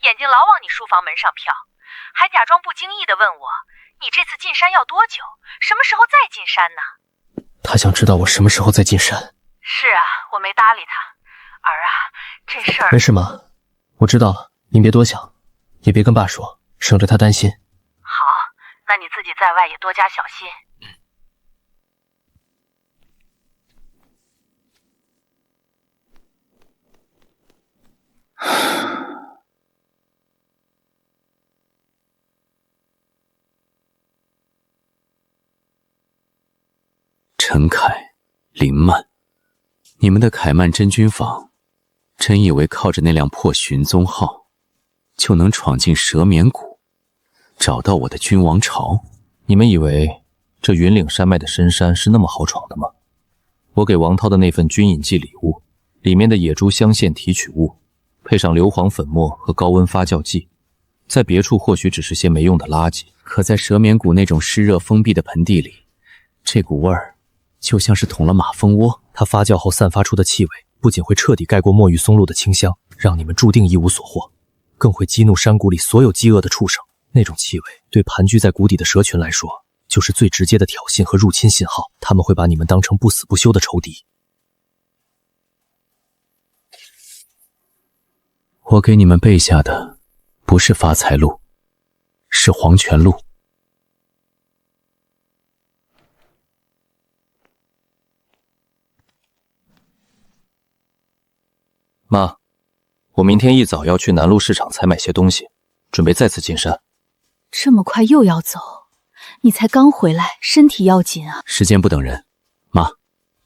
[SPEAKER 13] 眼睛老往你书房门上瞟，还假装不经意地问我，你这次进山要多久？什么时候再进山呢？
[SPEAKER 1] 他想知道我什么时候再进山。
[SPEAKER 13] 是啊，我没搭理他。儿啊，这事儿……
[SPEAKER 1] 没事妈，我知道了，您别多想，也别跟爸说，省着他担心。
[SPEAKER 13] 好，那你自己在外也多加小心。
[SPEAKER 5] 陈凯、林曼，你们的凯曼真菌坊，真以为靠着那辆破寻踪号就能闯进蛇眠谷，找到我的君王巢？你们以为这云岭山脉的深山是那么好闯的吗？我给王涛的那份军引记礼物，里面的野猪香线提取物，配上硫磺粉末和高温发酵剂，在别处或许只是些没用的垃圾，可在蛇眠谷那种湿热封闭的盆地里，这股味儿就像是捅了马蜂窝。它发酵后散发出的气味，不仅会彻底盖过墨玉松露的清香，让你们注定一无所获，更会激怒山谷里所有饥饿的畜生。那种气味对盘踞在谷底的蛇群来说，就是最直接的挑衅和入侵信号。他们会把你们当成不死不休的仇敌。我给你们备下的不是发财路，是黄泉路。妈，我明天一早要去南路市场采买些东西，准备再次进山。
[SPEAKER 2] 这么快又要走？你才刚回来，身体要紧啊！
[SPEAKER 5] 时间不等人，妈，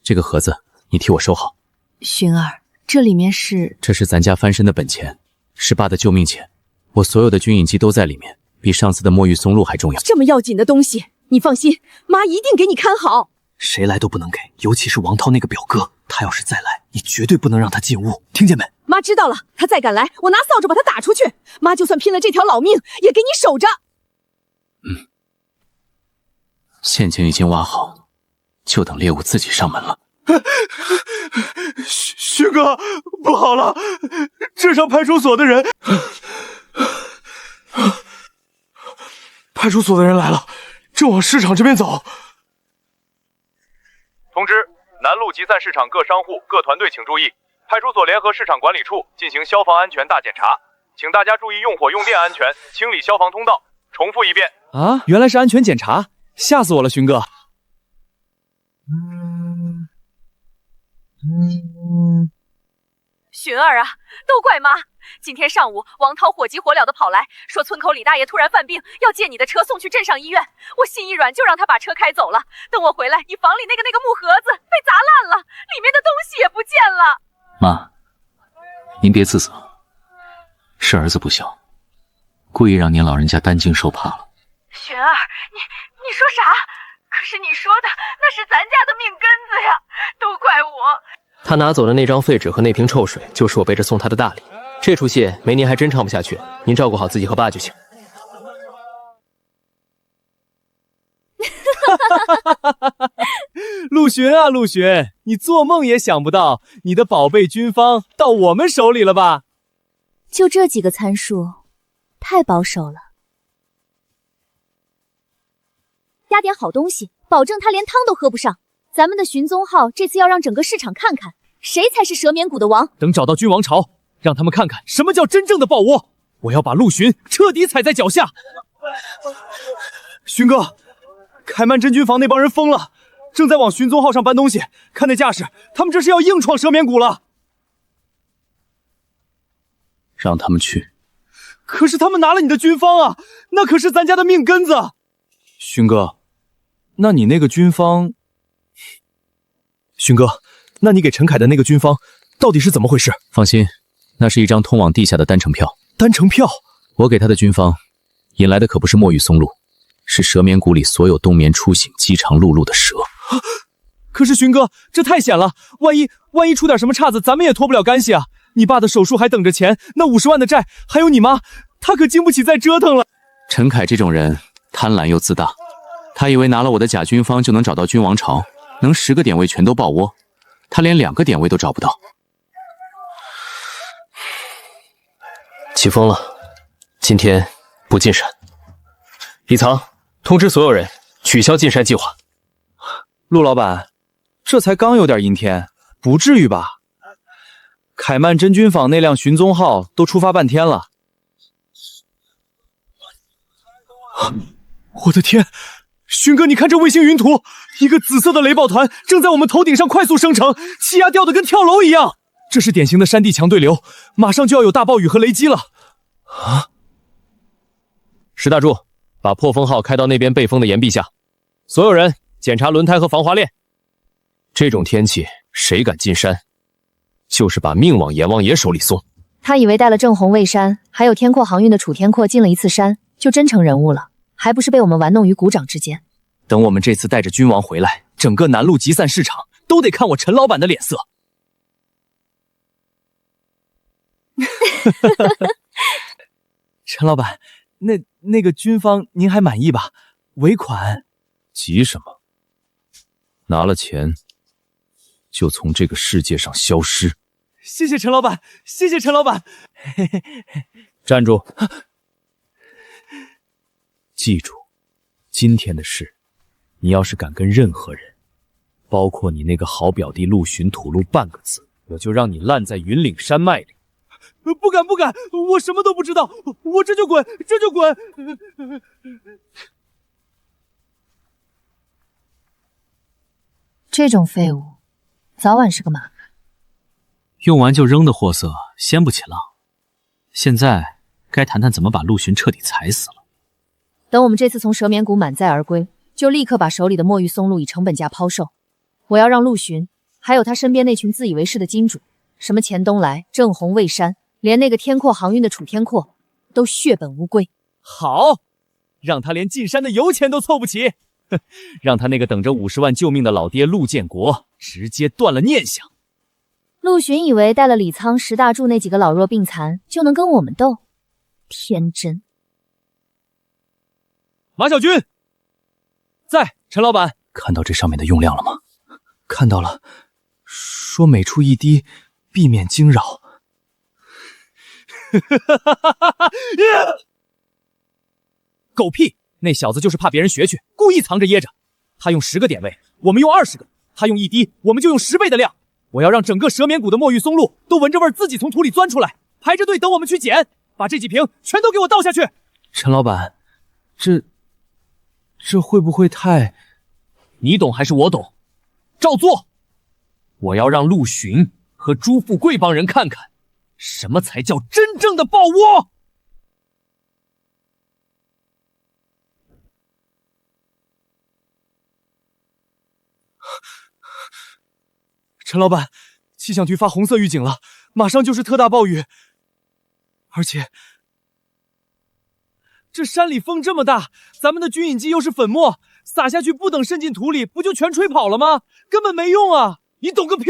[SPEAKER 5] 这个盒子你替我收好。
[SPEAKER 2] 寻儿，这里面是……
[SPEAKER 5] 这是咱家翻身的本钱，是爸的救命钱，我所有的军引记都在里面，比上次的墨玉松露还重要。
[SPEAKER 3] 这么要紧的东西，你放心，妈一定给你看好。
[SPEAKER 12] 谁来都不能给，尤其是王涛那个表哥，他要是再来，你绝对不能让他进屋，听见没？
[SPEAKER 3] 妈知道了，他再敢来，我拿扫帚把他打出去。妈就算拼了这条老命，也给你守着。
[SPEAKER 5] 陷阱已经挖好，就等猎物自己上门了。
[SPEAKER 10] 勋哥，不好了，镇上派出所的人，派出所的人来了，正往市场这边走。
[SPEAKER 9] 通知：南路集散市场各商户、各团队请注意，派出所联合市场管理处进行消防安全大检查，请大家注意用火用电安全，清理消防通道。重复一遍。
[SPEAKER 7] 啊，原来是安全检查，吓死我了，勋哥。
[SPEAKER 3] 寻儿啊，都怪妈！今天上午，王涛火急火燎的跑来，说村口李大爷突然犯病，要借你的车送去镇上医院。我心一软，就让他把车开走了。等我回来，你房里那个木盒子被砸烂了，里面的东西也不见了。
[SPEAKER 5] 妈，您别自责，是儿子不孝，故意让您老人家担惊受怕了。
[SPEAKER 13] 寻儿，你说啥？可是你说的那是咱家的命根子呀，都怪我。
[SPEAKER 1] 他拿走的那张废纸和那瓶臭水，就是我背着送他的大礼。这出戏没您还真唱不下去，您照顾好自己和爸就行。
[SPEAKER 7] 陆巡啊，陆巡，你做梦也想不到，你的宝贝军方到我们手里了吧？
[SPEAKER 2] 就这几个参数，太保守了。加点好东西，保证他连汤都喝不上。咱们的寻踪号这次要让整个市场看看，谁才是蛇眠谷的王。
[SPEAKER 7] 等找到君王巢，让他们看看什么叫真正的抱窝。我要把陆巡彻底踩在脚下。
[SPEAKER 10] 勋哥，
[SPEAKER 7] 凯曼真菌房那帮人疯了，正在往寻踪号上搬东西。看那架势，他们这是要硬闯蛇眠谷了。
[SPEAKER 5] 让他们去。
[SPEAKER 7] 可是他们拿了你的军方啊，那可是咱家的命根子。
[SPEAKER 4] 勋哥，那你那个军方……
[SPEAKER 7] 勋哥，那你给陈凯的那个军方到底是怎么回事？
[SPEAKER 5] 放心，那是一张通往地下的单程票。
[SPEAKER 7] 单程票？
[SPEAKER 5] 我给他的军方引来的可不是墨玉松露，是蛇眠谷里所有冬眠出醒、饥肠辘辘的蛇。
[SPEAKER 7] 可是勋哥，这太险了，万一出点什么岔子，咱们也脱不了干系啊！你爸的手术还等着钱，那50万的债，还有你妈，他可经不起再折腾了。
[SPEAKER 5] 陈凯这种人贪婪又自大，他以为拿了我的假军方就能找到君王朝，能10个点位全都爆窝，他连2个点位都找不到。
[SPEAKER 1] 起风了，今天不进山。李藏，通知所有人取消进山计划。
[SPEAKER 7] 陆老板，这才刚有点阴天，不至于吧？凯曼真菌坊那辆寻踪号都出发半天了。我的天，勋哥，你看这卫星云图，一个紫色的雷暴团正在我们头顶上快速生成，气压掉得跟跳楼一样。这是典型的山地强对流，马上就要有大暴雨和雷击了。啊！
[SPEAKER 1] 石大柱，把破风号开到那边背风的岩壁下，所有人检查轮胎和防滑链。这种天气，谁敢进山，就是把命往阎王爷手里送。
[SPEAKER 2] 他以为带了正红、蔚山还有天阔航运的楚天阔进了一次山，就真成人物了，还不是被我们玩弄于股掌之间。
[SPEAKER 7] 等我们这次带着君王回来，整个南路集散市场都得看我陈老板的脸色。陈老板，那个军方您还满意吧？尾款？
[SPEAKER 4] 急什么？拿了钱就从这个世界上消失。
[SPEAKER 7] 谢谢陈老板，谢谢陈老板。
[SPEAKER 4] 站住！记住，今天的事，你要是敢跟任何人，包括你那个好表弟陆巡吐露半个字，我就让你烂在云岭山脉里。
[SPEAKER 7] 不敢，我什么都不知道，我这就滚，这就滚。
[SPEAKER 2] 这种废物，早晚是个麻烦。
[SPEAKER 11] 用完就扔的货色，掀不起浪。现在该谈谈怎么把陆巡彻底踩死了。
[SPEAKER 2] 等我们这次从蛇眠谷满载而归，就立刻把手里的墨玉松露以成本价抛售。我要让陆巡，还有他身边那群自以为是的金主，什么钱东来、正红、蔚山，连那个天阔航运的楚天阔，都血本无归。
[SPEAKER 7] 好，让他连进山的油钱都凑不齐，让他那个等着50万救命的老爹陆建国直接断了念想。
[SPEAKER 2] 陆巡以为带了李沧、石大柱那几个老弱病残就能跟我们斗，天真。
[SPEAKER 7] 马小军，在。陈老板，
[SPEAKER 5] 看到这上面的用量了吗？
[SPEAKER 12] 看到了，说每处一滴，避免惊扰。
[SPEAKER 7] 狗屁！那小子就是怕别人学去，故意藏着掖着。他用10个点位，我们用20个；他用1滴，我们就用10倍的量。我要让整个蛇眠谷的墨玉松露都闻着味儿自己从土里钻出来，排着队等我们去捡。把这几瓶全都给我倒下去。
[SPEAKER 12] 陈老板，这会不会太……
[SPEAKER 7] 你懂还是我懂？照做！我要让陆巡和朱富贵帮人看看，什么才叫真正的抱窝。陈老板，气象局发红色预警了，马上就是特大暴雨，而且这山里风这么大，咱们的均饮剂又是粉末，撒下去不等渗进土里，不就全吹跑了吗？根本没用啊！你懂个屁！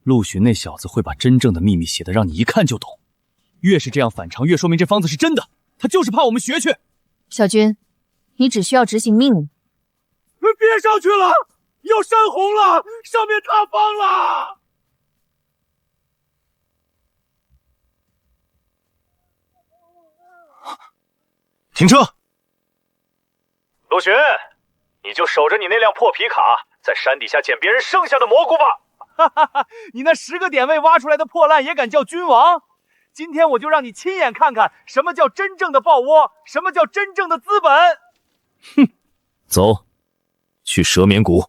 [SPEAKER 7] 陆巡那小子会把真正的秘密写的让你一看就懂，越是这样反常，越说明这方子是真的，他就是怕我们学去。
[SPEAKER 2] 小军，你只需要执行命令。
[SPEAKER 10] 别上去了，要山洪了，上面塌方了！
[SPEAKER 9] 停车！陆巡，你就守着你那辆破皮卡，在山底下捡别人剩下的蘑菇吧！
[SPEAKER 7] 哈哈哈！你那10个点位挖出来的破烂也敢叫君王？今天我就让你亲眼看看什么叫真正的抱窝，什么叫真正的资本！哼！
[SPEAKER 11] 走，去蛇眠谷。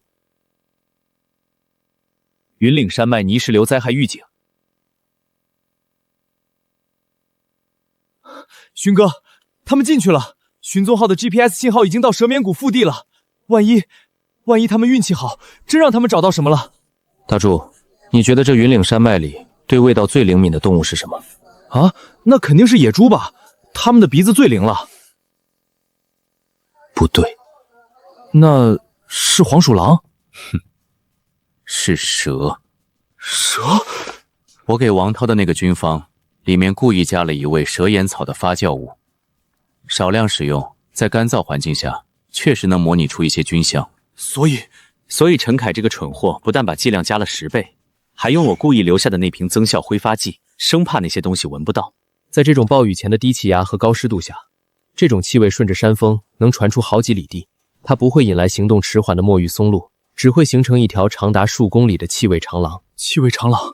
[SPEAKER 11] 云岭山脉泥石流灾害预警。
[SPEAKER 7] 勋哥，他们进去了。寻踪号的 GPS 信号已经到蛇眠谷腹地了。万一他们运气好，真让他们找到什么了？
[SPEAKER 5] 大柱，你觉得这云岭山脉里对味道最灵敏的动物是什么？
[SPEAKER 7] 啊，那肯定是野猪吧？它们的鼻子最灵了。
[SPEAKER 5] 不对，
[SPEAKER 7] 那是黄鼠狼。
[SPEAKER 5] 哼，是蛇。
[SPEAKER 7] 蛇？
[SPEAKER 5] 我给王涛的那个军方里面故意加了一味蛇眼草的发酵物，少量使用，在干燥环境下确实能模拟出一些菌香。
[SPEAKER 11] 所以陈凯这个蠢货不但把剂量加了10倍，还用我故意留下的那瓶增效挥发剂，生怕那些东西闻不到。
[SPEAKER 1] 在这种暴雨前的低气压和高湿度下，这种气味顺着山峰能传出好几里地，它不会引来行动迟缓的墨玉松露，只会形成一条长达数公里的气味长廊。
[SPEAKER 7] 气味长廊，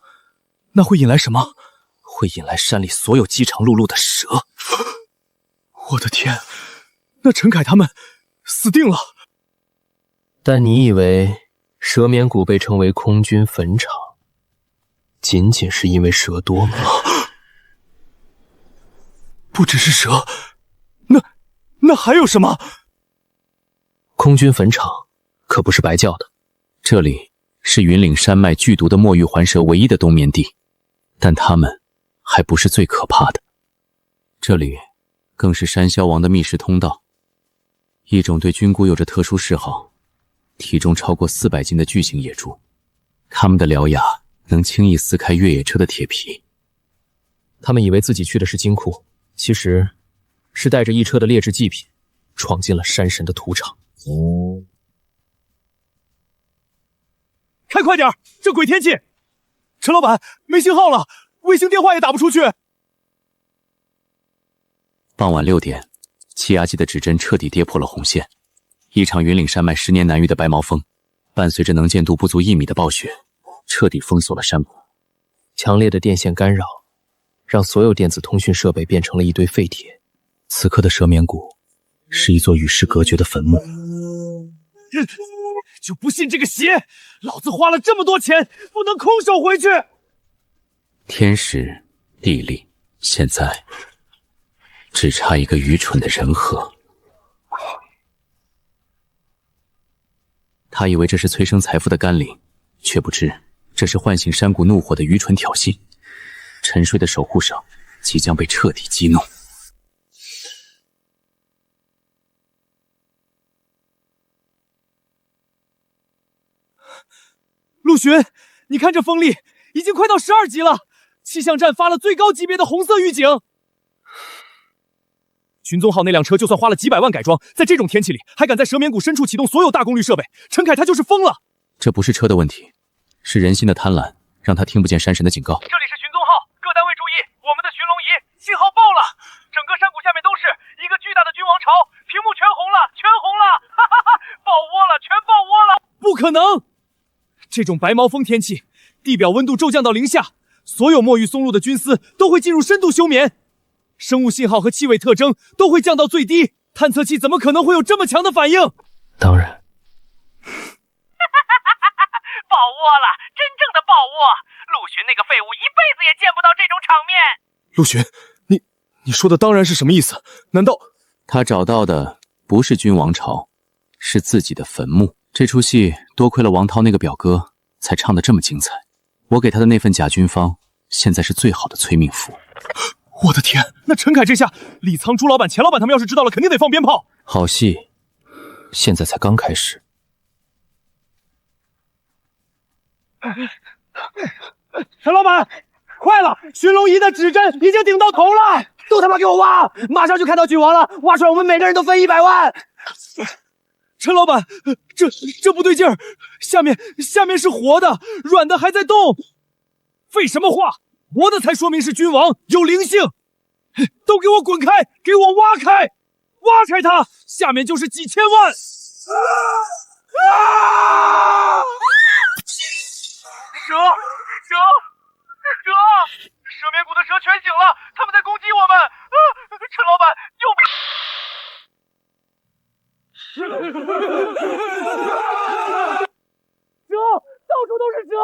[SPEAKER 7] 那会引来什么？
[SPEAKER 11] 会引来山里所有饥肠辘辘的蛇。
[SPEAKER 7] 我的天，那陈凯他们死定了。
[SPEAKER 1] 但你以为蛇眠谷被称为空军坟场，仅仅是因为蛇多吗？
[SPEAKER 7] 不只是蛇，那还有什么？
[SPEAKER 1] 空军坟场可不是白叫的，
[SPEAKER 5] 这里是云岭山脉剧毒的墨玉环蛇唯一的冬眠地，但它们还不是最可怕的。这里更是山魈王的密室通道，一种对军蛊有着特殊嗜好，体重超过400斤的巨型野猪，它们的獠牙能轻易撕开越野车的铁皮。
[SPEAKER 1] 他们以为自己去的是金库，其实是带着一车的劣质祭品闯进了山神的土场。
[SPEAKER 7] 开快点，这鬼天气！陈老板，没信号了，卫星电话也打不出去。
[SPEAKER 5] 傍晚6点，气压计的指针彻底跌破了红线。一场云岭山脉10年难遇的白毛风，伴随着能见度不足1米的暴雪，彻底封锁了山谷。
[SPEAKER 1] 强烈的电线干扰，让所有电子通讯设备变成了一堆废铁。
[SPEAKER 12] 此刻的蛇眠谷是一座与世隔绝的坟墓。
[SPEAKER 7] 就不信这个邪！老子花了这么多钱，不能空手回去。
[SPEAKER 5] 天时地利，现在只差一个愚蠢的人和。他以为这是催生财富的甘霖，却不知这是唤醒山谷怒火的愚蠢挑衅。沉睡的守护者即将被彻底激怒。
[SPEAKER 7] 陆巡，你看这风力已经快到12级了，气象站发了最高级别的红色预警。寻踪号那辆车就算花了几百万改装，在这种天气里还敢在蛇眠谷深处启动所有大功率设备，陈凯他就是疯了。
[SPEAKER 5] 这不是车的问题，是人心的贪婪，让他听不见山神的警告。
[SPEAKER 9] 这里是寻踪号，各单位注意，我们的寻龙仪信号爆了，整个山谷下面都是一个巨大的君王巢，屏幕全红了，全红了，哈哈哈，爆窝了，全爆窝了！
[SPEAKER 7] 不可能！这种白毛风天气，地表温度骤降到0下，所有墨玉松露的菌丝都会进入深度休眠，生物信号和气味特征都会降到最低，探测器怎么可能会有这么强的反应？
[SPEAKER 1] 当然。
[SPEAKER 9] 爆窝了，真正的爆窝！陆巡那个废物一辈子也见不到这种场面。
[SPEAKER 7] 陆巡，你说的当然是什么意思？难道
[SPEAKER 5] 他找到的不是君王巢，是自己的坟墓？这出戏多亏了王涛那个表哥才唱得这么精彩。我给他的那份假军方，现在是最好的催命符。
[SPEAKER 7] 我的天，那陈凯这下，李仓、朱老板、钱老板他们要是知道了，肯定得放鞭炮。
[SPEAKER 5] 好戏，现在才刚开始。
[SPEAKER 7] 陈老板，快了！寻龙仪的指针已经顶到头了，
[SPEAKER 14] 都他妈给我挖！马上就看到君王了，挖出来我们每个人都分100万。
[SPEAKER 7] 陈老板，这不对劲儿，下面是活的，软的还在动。废什么话，活的才说明是君王，有灵性。都给我滚开，给我挖开，挖开它，下面就是几千万。
[SPEAKER 9] 蛇眠谷的蛇全醒了，他们在攻击我们！陈老板，
[SPEAKER 14] 到处都是蛇！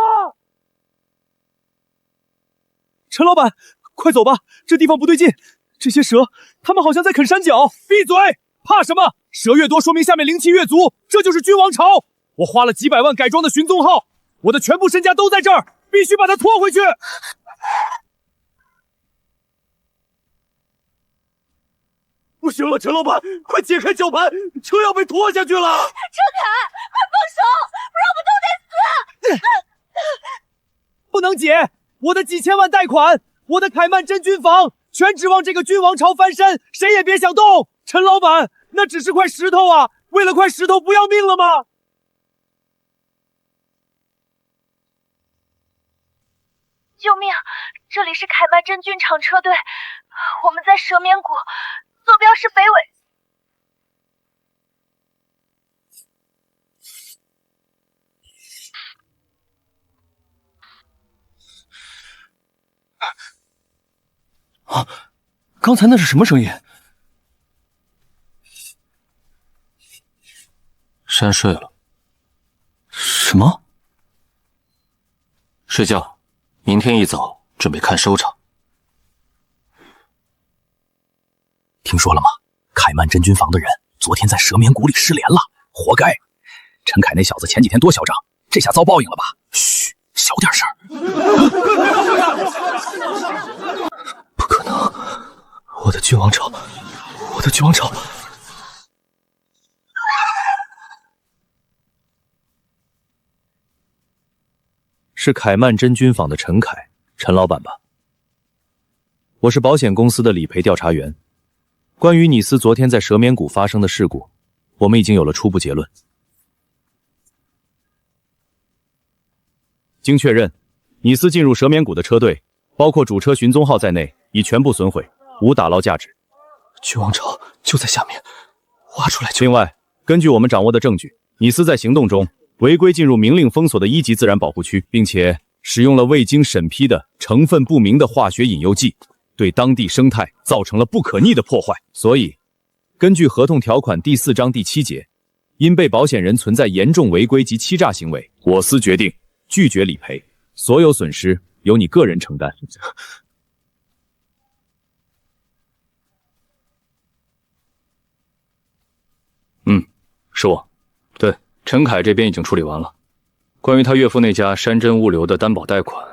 [SPEAKER 7] 陈老板，快走吧，这地方不对劲。这些蛇，它们好像在啃山脚。
[SPEAKER 4] 闭嘴！怕什么？蛇越多，说明下面灵气越足，这就是君王朝。我花了几百万改装的寻踪号，我的全部身家都在这儿，必须把它拖回去。
[SPEAKER 10] 不行了，陈老板，快解开绞盘，车要被拖下去了！
[SPEAKER 3] 陈凯，快放手，不然我们都得死！
[SPEAKER 7] 不能解，我的几千万贷款，我的凯曼真菌坊，全指望这个君王朝翻身，谁也别想动！陈老板，那只是块石头啊，为了块石头不要命了吗？
[SPEAKER 13] 救命！这里是凯曼真菌厂车队，我们在蛇眠谷，坐标是北纬。
[SPEAKER 12] 啊！刚才那是什么声音？
[SPEAKER 5] 山睡了。
[SPEAKER 12] 什么？
[SPEAKER 5] 睡觉，明天一早准备看收场。
[SPEAKER 15] 听说了吗？凯曼真菌坊的人昨天在蛇眠谷里失联了，活该！陈凯那小子前几天多嚣张，这下遭报应了吧？嘘，小点声。
[SPEAKER 12] 不可能！我的君王朝，我的君王朝！
[SPEAKER 4] 是凯曼真菌坊的陈凯，陈老板吧？我是保险公司的理赔调查员。关于你司昨天在蛇眠谷发生的事故，我们已经有了初步结论。经确认，你司进入蛇眠谷的车队，包括主车寻踪号在内，已全部损毁，无打捞价值。
[SPEAKER 12] 君王朝就在下面，挖出来就。
[SPEAKER 4] 另外，根据我们掌握的证据，你司在行动中违规进入明令封锁的1级自然保护区，并且使用了未经审批的成分不明的化学引诱剂，对当地生态造成了不可逆的破坏。所以，根据合同条款第4章第7节，因被保险人存在严重违规及欺诈行为，我司决定拒绝理赔，所有损失由你个人承担。
[SPEAKER 5] 是我。对，陈凯这边已经处理完了。关于他岳父那家山珍物流的担保贷款，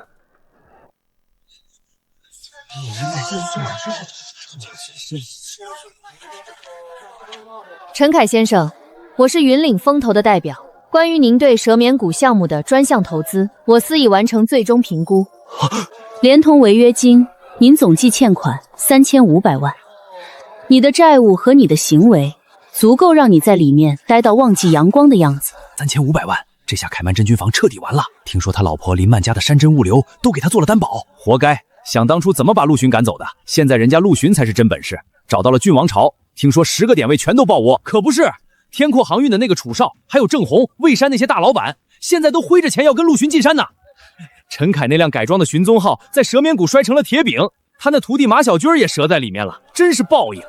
[SPEAKER 2] 陈凯先生，我是云岭风投的代表。关于您对蛇眠谷项目的专项投资，我司已完成最终评估，连同违约金，您总计欠款3500万。你的债务和你的行为，足够让你在里面待到忘记阳光的样子。
[SPEAKER 15] 3500万，这下凯曼真菌坊彻底完了。听说他老婆林曼家的山珍物流都给他做了担保，
[SPEAKER 4] 活该！想当初怎么把陆巡赶走的？现在人家陆巡才是真本事，找到了郡王朝。听说10个点位全都报我，可不是。天阔航运的那个楚少，还有郑红、魏山那些大老板，现在都挥着钱要跟陆巡进山呢。陈凯那辆改装的寻踪号在蛇眠谷摔成了铁饼，他那徒弟马小军也折在里面了，真是报应。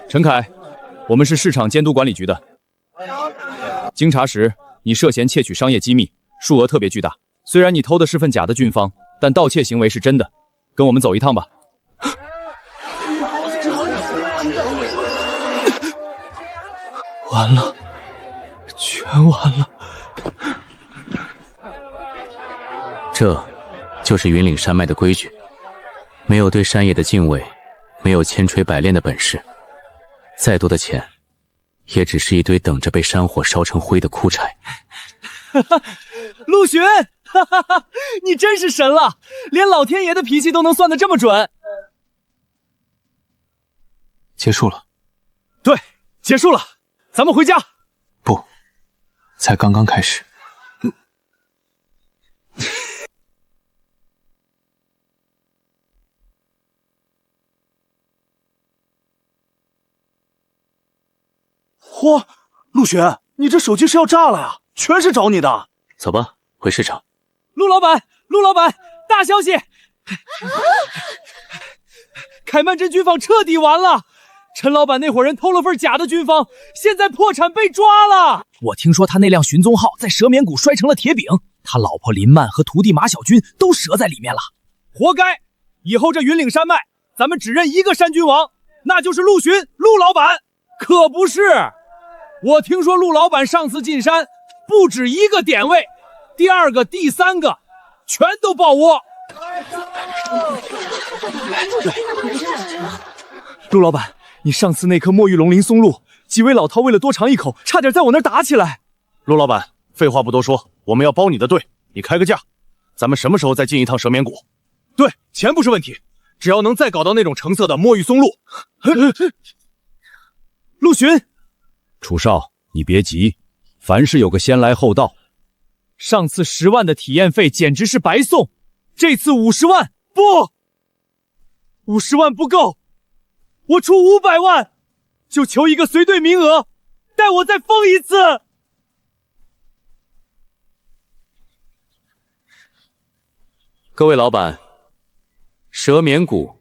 [SPEAKER 4] 陈凯，我们是市场监督管理局的。经查实，你涉嫌窃取商业机密，数额特别巨大。虽然你偷的是份假的军方，但盗窃行为是真的。跟我们走一趟吧。
[SPEAKER 12] 完了，全完了。
[SPEAKER 5] 这就是云岭山脉的规矩，没有对山野的敬畏，没有千锤百炼的本事，再多的钱，也只是一堆等着被山火烧成灰的枯柴。
[SPEAKER 7] 陆巡，你真是神了，连老天爷的脾气都能算得这么准。
[SPEAKER 12] 结束了。
[SPEAKER 7] 对，结束了，咱们回家。
[SPEAKER 12] 不，才刚刚开始。
[SPEAKER 10] 嚯，陆巡，你这手机是要炸了呀！全是找你的。
[SPEAKER 5] 走吧，回市场。
[SPEAKER 7] 陆老板，大消息！凯曼真菌坊彻底完了，陈老板那伙人偷了份假的军方，现在破产被抓了。
[SPEAKER 15] 我听说他那辆寻踪号在蛇眠谷摔成了铁饼，他老婆林曼和徒弟马小军都折在里面了。
[SPEAKER 7] 活该！以后这云岭山脉，咱们只认一个山君王，那就是陆巡，陆老板。可不是，我听说陆老板上次进山，不止一个点位，第二个、第三个全都爆窝。陆老板，你上次那颗墨玉龙鳞松露，几位老饕为了多尝一口，差点在我那儿打起来。
[SPEAKER 10] 陆老板，废话不多说，我们要包你的队，你开个价，咱们什么时候再进一趟蛇眠谷？
[SPEAKER 7] 对，钱不是问题，只要能再搞到那种成色的墨玉松露。陆巡，
[SPEAKER 4] 楚少，你别急，凡事有个先来后到。
[SPEAKER 7] 上次10万的体验费简直是白送，这次50万不，50万不够，我出500万，就求一个随队名额，带我再疯一次。
[SPEAKER 1] 各位老板，蛇眠谷